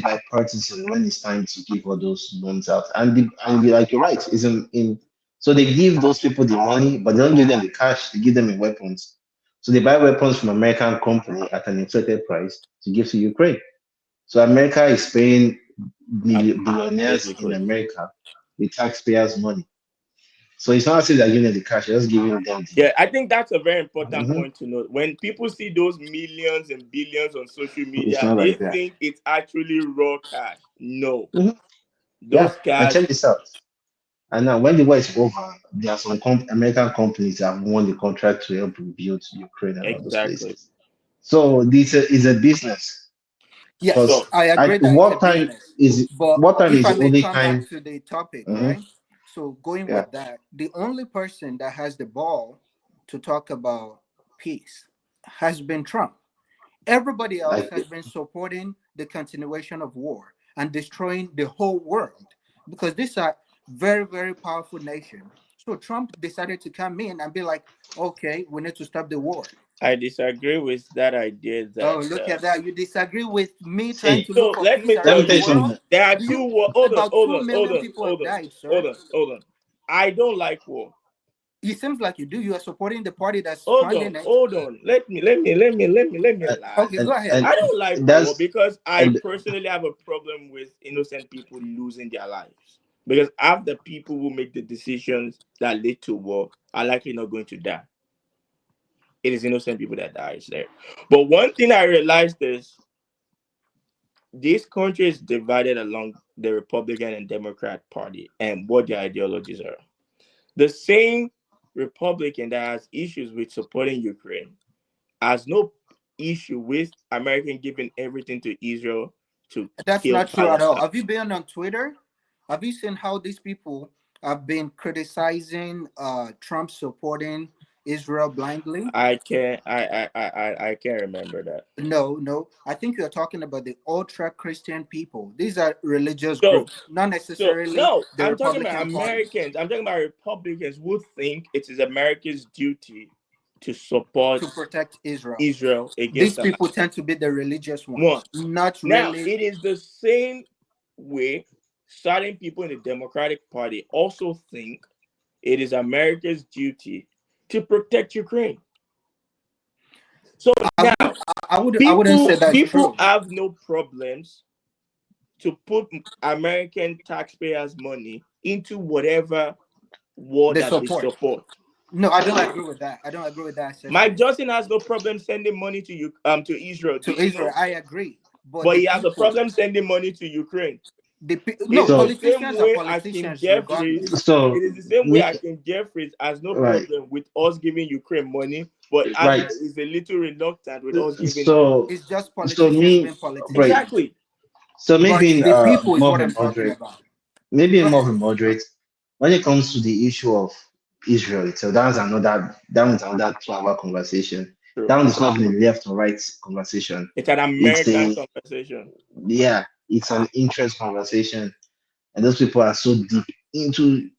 bipartisan when it's time to give all those loans out. And like you're right, is in so they give those people the money, but they don't give them the cash, they give them in weapons. So they buy weapons from American company at an inflated price to give to Ukraine. So America is paying billionaires in basically. America with taxpayers' money. So it's not as if they're giving them the cash, they're just giving them Yeah, I think that's a very important the. point to note. When people see those millions and billions on social It's media, not they like that. think it's actually raw cash. No, Mhm. Yeah, those and cash. check this out. And now, when the war is over, there are some American companies that have won the contract to help rebuild Ukraine and all those Exactly. places. So this is a business. Yes, So Because I I agree that it's a wartime business. is But wartime if is I the may only come back time. to the topic, Mhm. right? So going Yeah, with that, the only person that has the ball to talk about peace has been Trump. Everybody else like has been supporting the continuation of war and destroying the whole world because these are very, very powerful nations. So Trump decided to come in and be like, okay, we need to stop the war. I disagree with that idea Oh, that. look at that. You disagree with me trying see, to look So for let peace me let me tell around the tell you you, world? something. there are Do two you war. Hold on, about hold 2 on, hold million on, people hold have on, died, hold sir? on, hold on. I don't like war. It seems like you do. You are supporting the party that's Hold on, funding it. hold on. Let me And land. Okay, go ahead. I don't like war that's because I and personally have a problem with innocent people losing their lives. Because half the people who make the decisions that lead to war are likely not going to die. It is innocent people that dies there. But one thing I realized is this country is divided along the Republican and Democrat Party and what their ideologies are. The same Republican that has issues with supporting Ukraine has no issue with American giving everything to Israel to That's kill not true at all. Palestine. Have you been on Twitter? Have you seen how these people have been criticizing Trump supporting Israel blindly? I can't remember that. No, no. I think you're talking about the ultra Christian people. These are religious So groups, not so necessarily no, the I'm talking about Republican Party. Americans. I'm talking about Republicans who think it is America's duty to To support protect Israel. Israel against These the people tend to be the religious one. ones, not Now really it is the same way certain people in the Democratic Party also think it is America's duty to protect Ukraine. So I now would I wouldn't say people that's people true. have no problems to put American taxpayers' money into whatever war The that they support. support. No, I don't agree with that. I don't agree with that Mike assessment. Johnson has no problem sending money to you to Israel. To Did you Israel, know? I agree. But But the he has a people, problem sending money to Ukraine. no, It is the so same politicians are way Akim politicians Jeffries. regardless. so It is the same way me Akim Jeffries has no right problem with us giving Ukraine money, but as right. is a little reluctant with us giving. So It's just so politicians me being politicians. right. Exactly. So me But being the people is more of what a I'm talking moderate, about. maybe Go more of ahead. a moderate when it comes to the issue of Israel itself. That one's another 2 hour conversation. True. That one is not even a left or right conversation. It's an It's American a conversation. yeah, it's an interest conversation. And those people are so deep into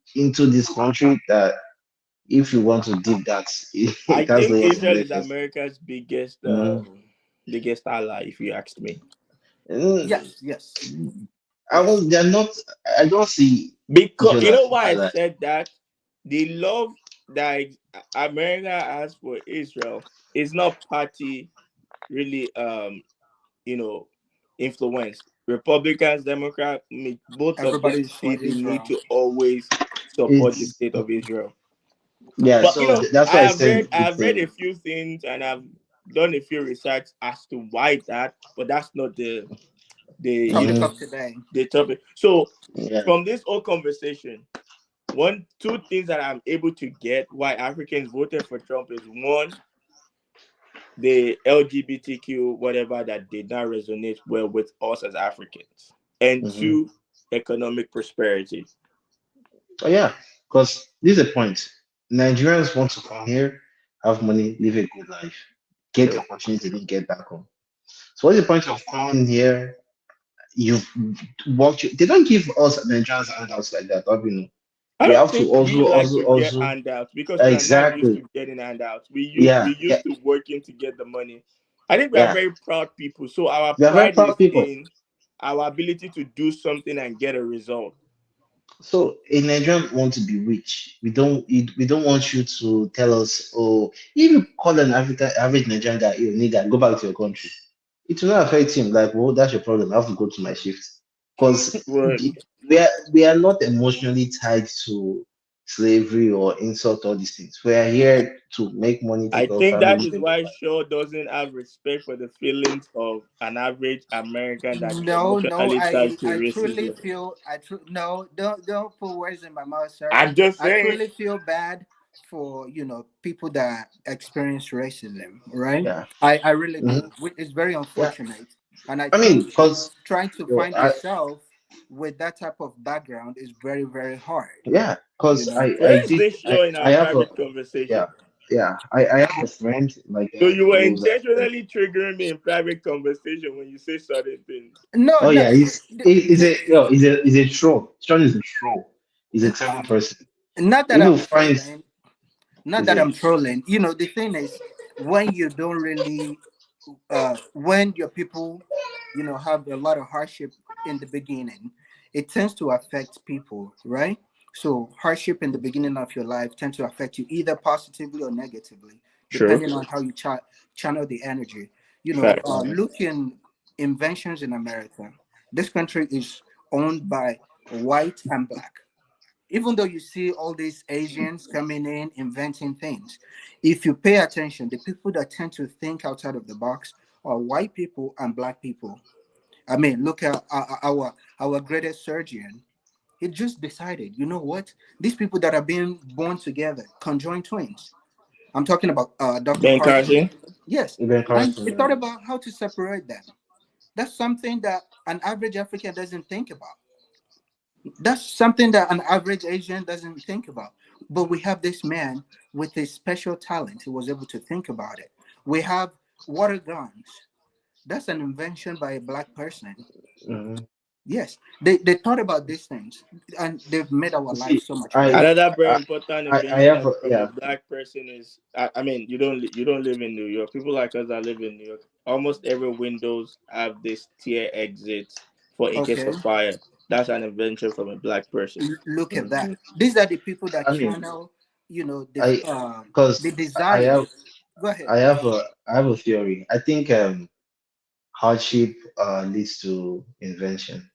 this country that if you want to deep that, I it has think layers and Israel is layers. America's Mm. biggest ally, if you asked me. Mm, Yes, yes, I yes. was they're not I don't see Because Israel you know as an why I ally. said that? The love that America has for Israel is not party really you know influenced. Republicans, Democrats, both of them Everybody's see for the need Israel. to always support the It's state of Israel. yeah, But so that's I why I have said it's read a a few things and I've done a few research as to why that, but that's not the Topic mhm, of today. the topic. So yeah. from this whole conversation, two things that I'm able to get why Africans voted for Trump is one, the LGBTQ whatever that did not resonate well with us as Africans, and Mhm. two, economic prosperity. Oh yeah, because this is a point. Nigerians want to come here, have money, live a good life. get the True. opportunity they didn't get back home. So what's the point of coming here? You've worked. They don't give us Nigerians handouts like that. Don't you know? I We don't have to think we also, like also, to get also. handouts because we are not used Exactly. to getting handouts. Yeah, We yeah, used to working to get the money. I think we are yeah. very proud people. So our We are very pride proud is people. in our ability to do something and get a result. So a Nigerian want to be rich. We don't want you to tell us, oh, if you call an African average Nigerian guy, you nigga, go back to your country. It will not affect him. Like, well, that's your problem. I have to go to my shift. Because But we are not emotionally tied to slavery or insult all these things. We are here to make money, I take our think that family, is live our why life. Shaw doesn't have respect for the feelings of an average American that is No, no, emotionally tied to I truly racism. feel no, don't put words in my mouth, sir. I'm just I saying. truly feel bad for people that experience racism, right? Yeah. I really Mhm. do. It's very Yeah. unfortunate, and I I mean, think because trying to find yourself with that type of background is very very hard. yeah, You because know, Where is this Shaw in I our have a private yeah, conversation? yeah, I have a friend like So you were who's intentionally triggering me in private conversation when you say certain things. no, oh no, yeah, he's a yo, he's a troll. Sean is a troll. He's a terrible person. not that Even I'm finds trolling. Not is that a I'm trolling. The thing is, when you don't really, when your people, have a lot of hardship in the beginning, it tends to affect people, right? So hardship in the beginning of your life tends to affect you either positively or negatively, True. depending on how you channel the energy. Facts. Looking inventions in America, this country is owned by white and black. Even though you see all these Asians coming in inventing things, if you pay attention, the people that tend to think outside of the box are white people and black people. I mean, look at our greatest surgeon. He just decided, you know what? These people that are being born together, conjoined twins. I'm talking about Dr. Ben Carson. Carson. Yes, even and Carson. he thought about how to separate them. That's something that an average African doesn't think about. That's something that an average Asian doesn't think about. But we have this man with a special talent who was able to think about it. We have water guns. That's an invention by a black person. Mhm. Yes, they thought about these things and they've made our life See, so much I, better. Another very I, important I invention have a, from a yeah. black person is, I mean, you don't live in New York. People like us that live in New York, almost every windows have this tier exits for in case Okay, of fire. That's an invention from a black person. look at that. Mhm. These are the people that I mean, channel, I the because I have desires. Go ahead. I have a theory. I think hardship leads to invention.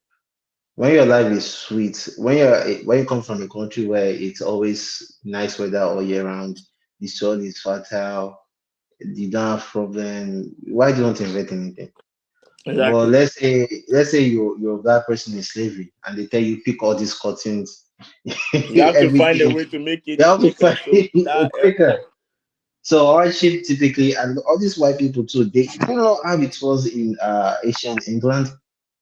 When your life is sweet, when you come from a country where it's always nice weather all year round, the soil is fertile, you don't have problem. Why do you want to invent anything? But Exactly. let's say you're a black person in slavery and they tell you pick all these cottons, You have to find a everything. way to make it You have to quicker. find So it that quicker. So hardship typically, and all these white people too, they you know how it was in ancient England.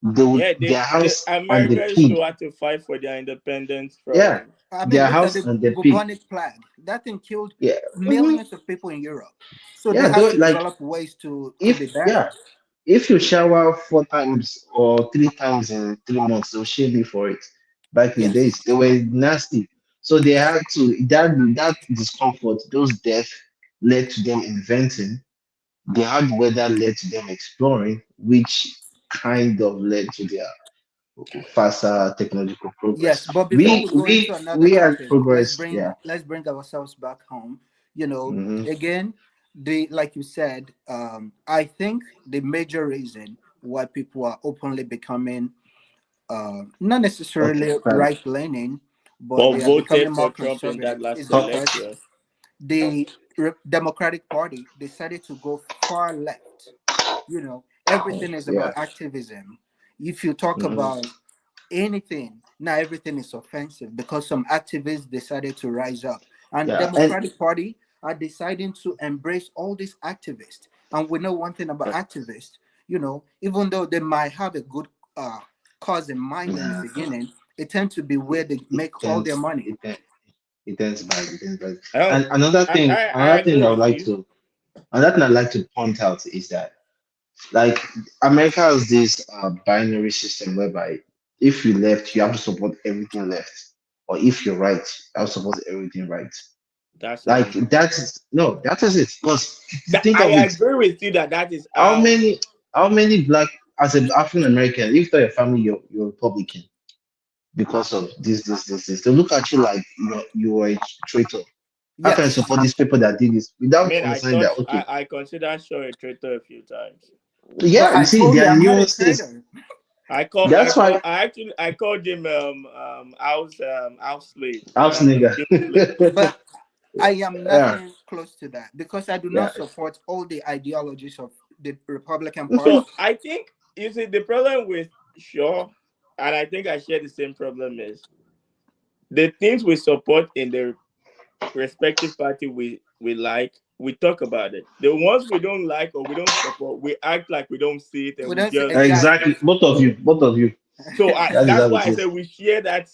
They would yeah, their the house and the Americans pig. too had to fight for their independence Yeah, from. I mean, their look at house the and the pig. bubonic plague. That thing killed Yeah. Mhm. millions of people in Europe. So they Yeah, had though, to like develop ways to if be yeah, better. if you shower 4 times or 3 times in 3 months, they'll shame you for it. Back in the Yes, days, they were nasty. So they had to that discomfort, those deaths led to them inventing. The hard weather led to them exploring, which kind of led to their faster technological yes. progress. But before we go into another We had topic, progress, yeah. let's bring ourselves back home. Hmm. Again, the like you said, I think the major reason why people are openly becoming not necessarily Autocratic. right leaning, but But they are becoming voted for more Trump in that conservative last is because election. the Democratic Party decided to go far left. Everything is about Yeah. activism. If you talk Hmm. about anything, now everything is offensive because some activists decided to rise up. And Yeah. And Democratic Party are deciding to embrace all these activists. And we know one thing about activists, even though they might have a good cause in mind in the mhm, beginning, it tends to be where they it make all their tends money. it, ten- it tends bad. It tends bad. I don't. And I another agree thing I would with like you. to Another thing I like to point out is that like America has this binary system whereby if you left, you have to support everything left, or if you're right, you have to support everything right. That's Like nonsense. that is no, that is it. Because That, think I of it, agree with you that that is how how. many how many black as an African American, if you tell your family you're Republican because of this, they look at you like you are a traitor. How can you Yes. support these people that did this without Man, I understanding thought that okay, I considered Shaw a traitor a few times. yeah, But you I see, told there you are I'm not a nuances. trader. That's why I called him house slave, that house I'm a nigga. skilled slave. But I am Yeah, nothing close to that because I do yeah. not support all the ideologies of the Republican Mhm. Party. So I think you see the problem with Shaw, and I think I share the same problem is the things we support in the respective party we like, we talk about it. The ones we don't like or we don't support, we act like we don't see it and We we don't say just exactly. Exactly. Both of you. so That is that's how why it I say is. we share that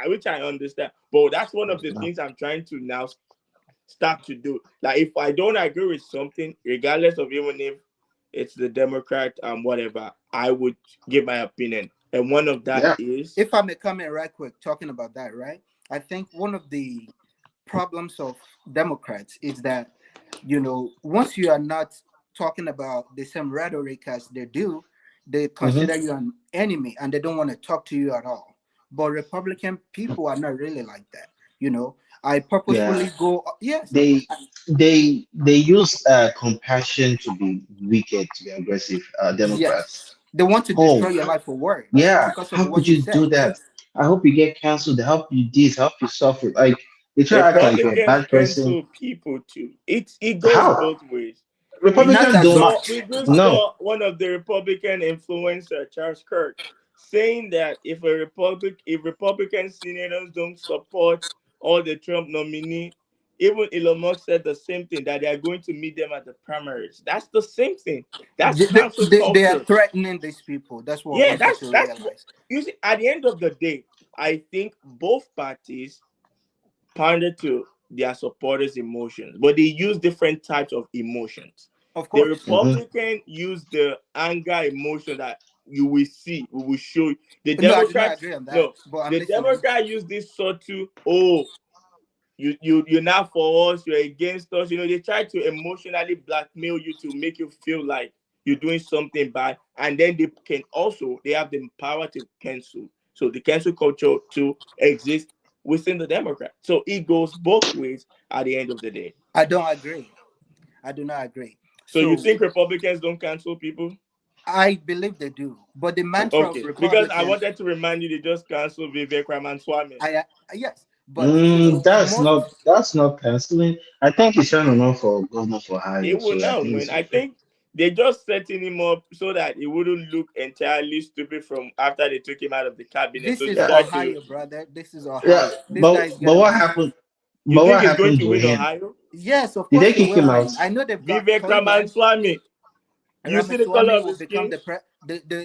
which I understand. But that's one of the things I'm trying to now start to do. Like if I don't agree with something, regardless of even if it's the Democrat whatever, I would give my opinion. And one of that Yeah. is If I may come in right quick talking about that, right? I think one of the problems of Democrats is that, once you are not talking about the same rhetoric as they do, they Hmm. consider you an enemy and they don't want to talk to you at all. But Republican people are not really like that. I Yeah. purposefully go, yes, They they use compassion to be wicked, to be aggressive. Democrats. yes. They want to Oh, destroy your life for words yeah. because of How what could you you do said. that? I hope you get canceled. I hope you this. I hope you suffer. Like they try to act like you're a Republicans bad person. cancel people too. It goes How? both ways. Not as We much. just No. saw one of the Republican influencer, Charles Kirk, saying that if Republican senators don't support all the Trump nominee, even Elon Musk said the same thing that they are going to meet them at the primaries. That's the same thing. That's cancel They are culture. threatening these people. That's what I Yeah, want you to that's what realize. you see. At the end of the day, I think both parties pander to their supporters' emotions, but they use different types of emotions. Of The course. Hmm. Republican use the anger emotion that you will see, we will show you. The No, I do not Democrats, agree on that, no, but I'm the listening. Democrat use this subtle, oh, you're not for us, you're against us. They try to emotionally blackmail you to make you feel like you're doing something bad, and then they have the power to cancel. So the cancel culture to exist within the Democrat. So it goes both ways at the end of the day. I don't agree. I do not agree. So you So think Republicans don't cancel people? I believe they do, but the mantra of Okay, because I Republicans, wanted to remind you they just canceled Vivek Ramaswamy. yes, but most That's not canceling. I think he's trying to run for governor for It Ohio, will so I not think win. it's I okay. think they just setting him up so that it wouldn't look entirely stupid from after they took him out of the cabinet. this So is they Yeah, try to. Ohio, brother. This is yeah. Ohio. This guy is But gonna what win. happened? You But think what he's going happened to to win him? Ohio? Yes, of Did course they he kick will him out? win. I know they've got Vivek Cleveland. Ramaswamy. You see the color Ramaswamy of will his become skin?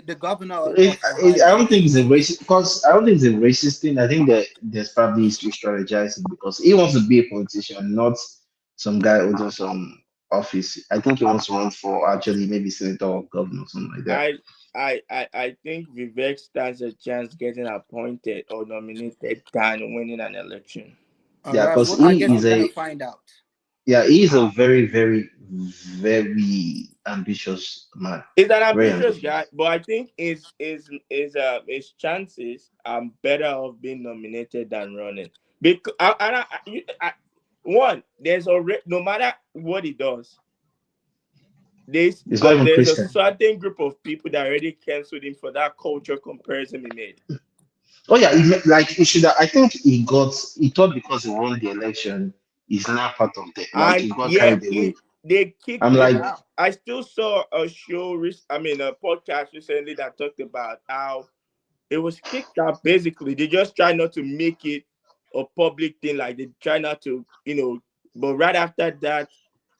the governor of I Ohio. don't think it's a racist because I don't think it's a racist thing. I think that there's probably he's strategizing because he wants to be a politician, not some guy who does some office. I think he wants to run for actually maybe senator or governor or something like that. I I think Vivek stands a chance getting appointed or nominated than winning an election. All Yeah, right. because Well, I he guess we're is gonna a find out. yeah, he is a very, very, very ambitious man. He's an Very ambitious ambitious. guy, but I think his chances are better of being nominated than running. Because one, there's already no matter what he does, He's not even there's a Christian. certain group of people that already canceled him for that culture comparison he made. Oh yeah, like he should have, I think he thought because he won the election, he's not part of the like And he got yeah, carried away. they kicked I'm him like, out. I still saw a show, a podcast recently that talked about how it was kicked out. Basically, they just try not to make it a public thing. Like they try not to, But right after that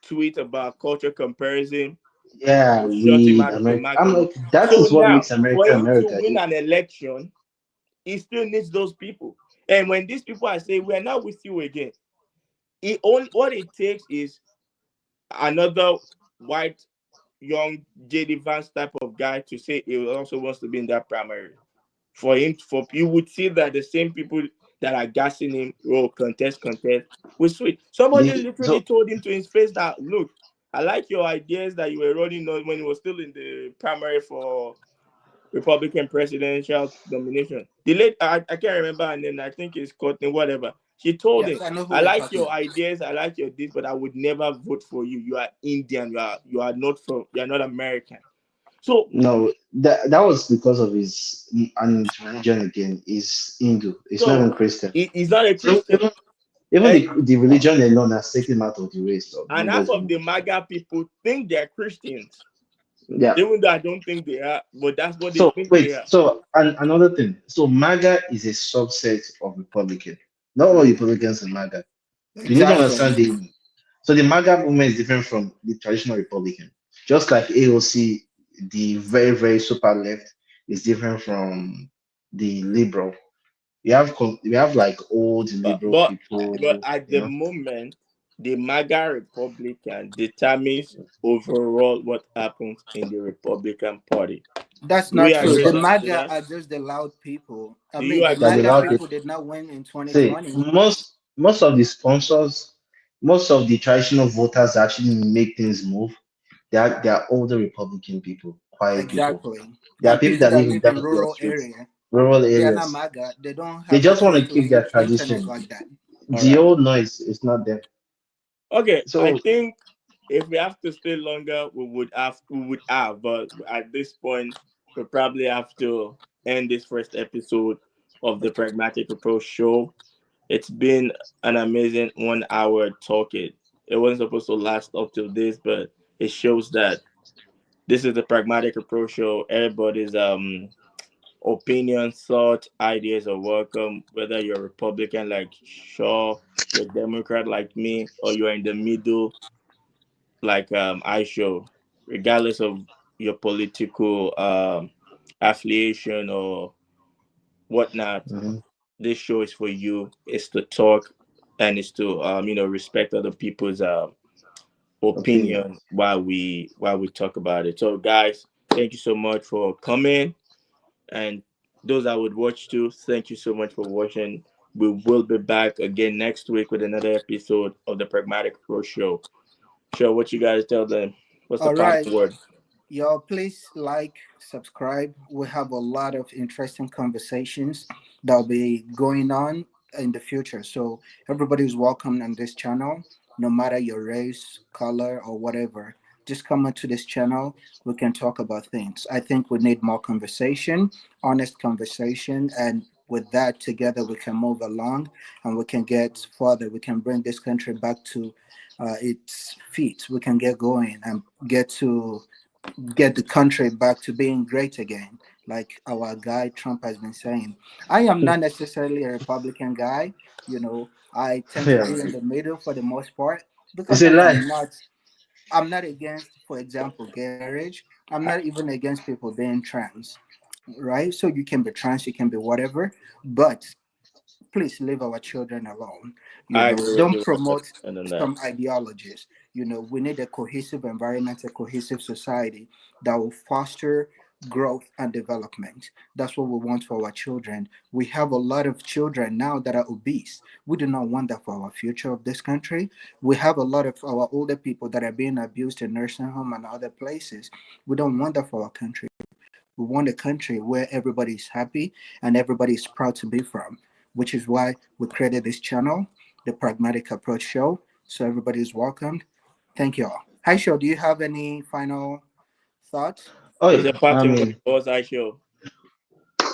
tweet about culture comparison, yeah, they shut him we out of the America. I'm market. like, that So is what now, makes for America him to America. win an election, he still needs those people. And when these people are saying we're not with you again, what it takes is another white young JD Vance type of guy to say he also wants to be in that primary. For him, for you would see that the same people that are gassing him, oh, contest, will switch. Somebody The literally so told him to his face that, look, I like your ideas that you were running on when he was still in the primary for Republican presidential nomination. The late, I can't remember her name. I think it's Courtney, whatever. She told him, Yes, I know who "I you're like talking your about. ideas, I like your this, but I would never vote for you. You are Indian. You are not from. You are not American." So no, that was because of his and religion again is Hindu. It's not even so Christian. he's not a So Christian, even and the religion alone has taken him out of the race of half members of of the English. MAGA people think they're Christians, Yeah. even though I don't think they are. But that's what they So think wait, they are. so and another thing. So MAGA is a subset of Republican. Not all Republicans are MAGA. You need to Exactly. understand the MAGA movement is different from the traditional Republican. Just like AOC, the very, very super left is different from the liberal. We have like old But liberal but but people, at you the know. moment, the MAGA Republican determines overall what happens in the Republican Party. That's Do not we true. agree The Mhm. to MAGA that? are just the loud people. I Do you mean, the That agree they with MAGA allow that? people people did not win in say 2020. most of the sponsors, most of the traditional voters that actually make things move. They are older Republican people, quiet people. Exactly. There are And people people that that live in live down in your rural streets, area, rural they are not areas. MAGA. They don't They have just want access to to keep their internet tradition. like that. All The right. old noise is not there. Okay, I So think if we have to stay longer, we would have, but at this point, we probably have to end this first episode of the Pragmatic Approach show. It's been an amazing 1 hour talking. It wasn't supposed to last up till this, but it shows that this is the Pragmatic Approach show. Everybody's opinion, thought, ideas are welcome. Whether you're Republican like Shaw, you're Democrat like me, or you're in the middle like I show, regardless of your political affiliation or whatnot, mhm, this show is for you. It's to talk and it's to respect other people's opinion. opinion while we talk about it. So guys, thank you so much for coming, and those that would watch too, thank you so much for watching. We will be back again next week with another episode of the Pragmatic Pro Show. Show what you guys tell them. What's the All final right. word? Y'all, please like, subscribe. We have a lot of interesting conversations that'll be going on in the future. So everybody's welcome on this channel, no matter your race, color, or whatever. Just come onto this channel. We can talk about things. I think we need more conversation, honest conversation, and with that together we can move along and we can get further. We can bring this country back to its feet. We can get going and get the country back to being great again, like our guy Trump has been saying. I am not necessarily a Republican guy. I tend to Yeah. be in the middle for the most part It's because a I lie. am not. I'm not against, for example, gay marriage. I'm not even against people being trans, right? So you can be trans, you can be whatever, but please leave our children alone. I agree with Don't you promote 100% on that. some ideologies. We need a cohesive environment, a cohesive society that will foster growth and development. That's what we want for our children. We have a lot of children now that are obese. We do not want that for our future of this country. We have a lot of our older people that are being abused in nursing home and other places. We don't want that for our country. We want a country where everybody is happy and everybody is proud to be from, which is why we created this channel, the Pragmatic Approach Show. So everybody is welcomed. Thank you all. Hi, Show. Do you have any final thoughts? Oh What's yeah. the I parting word? mean, What's I show?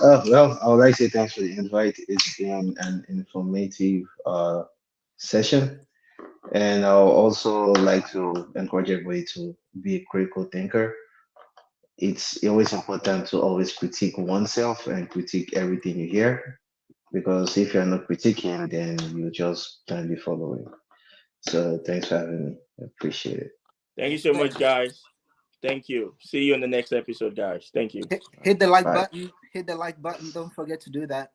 well, I would like to say thanks for the invite. It's been an informative session. And I'll also like to encourage everybody to be a critical thinker. It's always important to always critique oneself and critique everything you hear, because if you're not critiquing, then you just can be following. So thanks for having me. I appreciate it. Thank you so Th- much, guys. Thank you. See you in the next episode, guys. Thank you. hit the like Bye. button. Hit the like button. Don't forget to do that.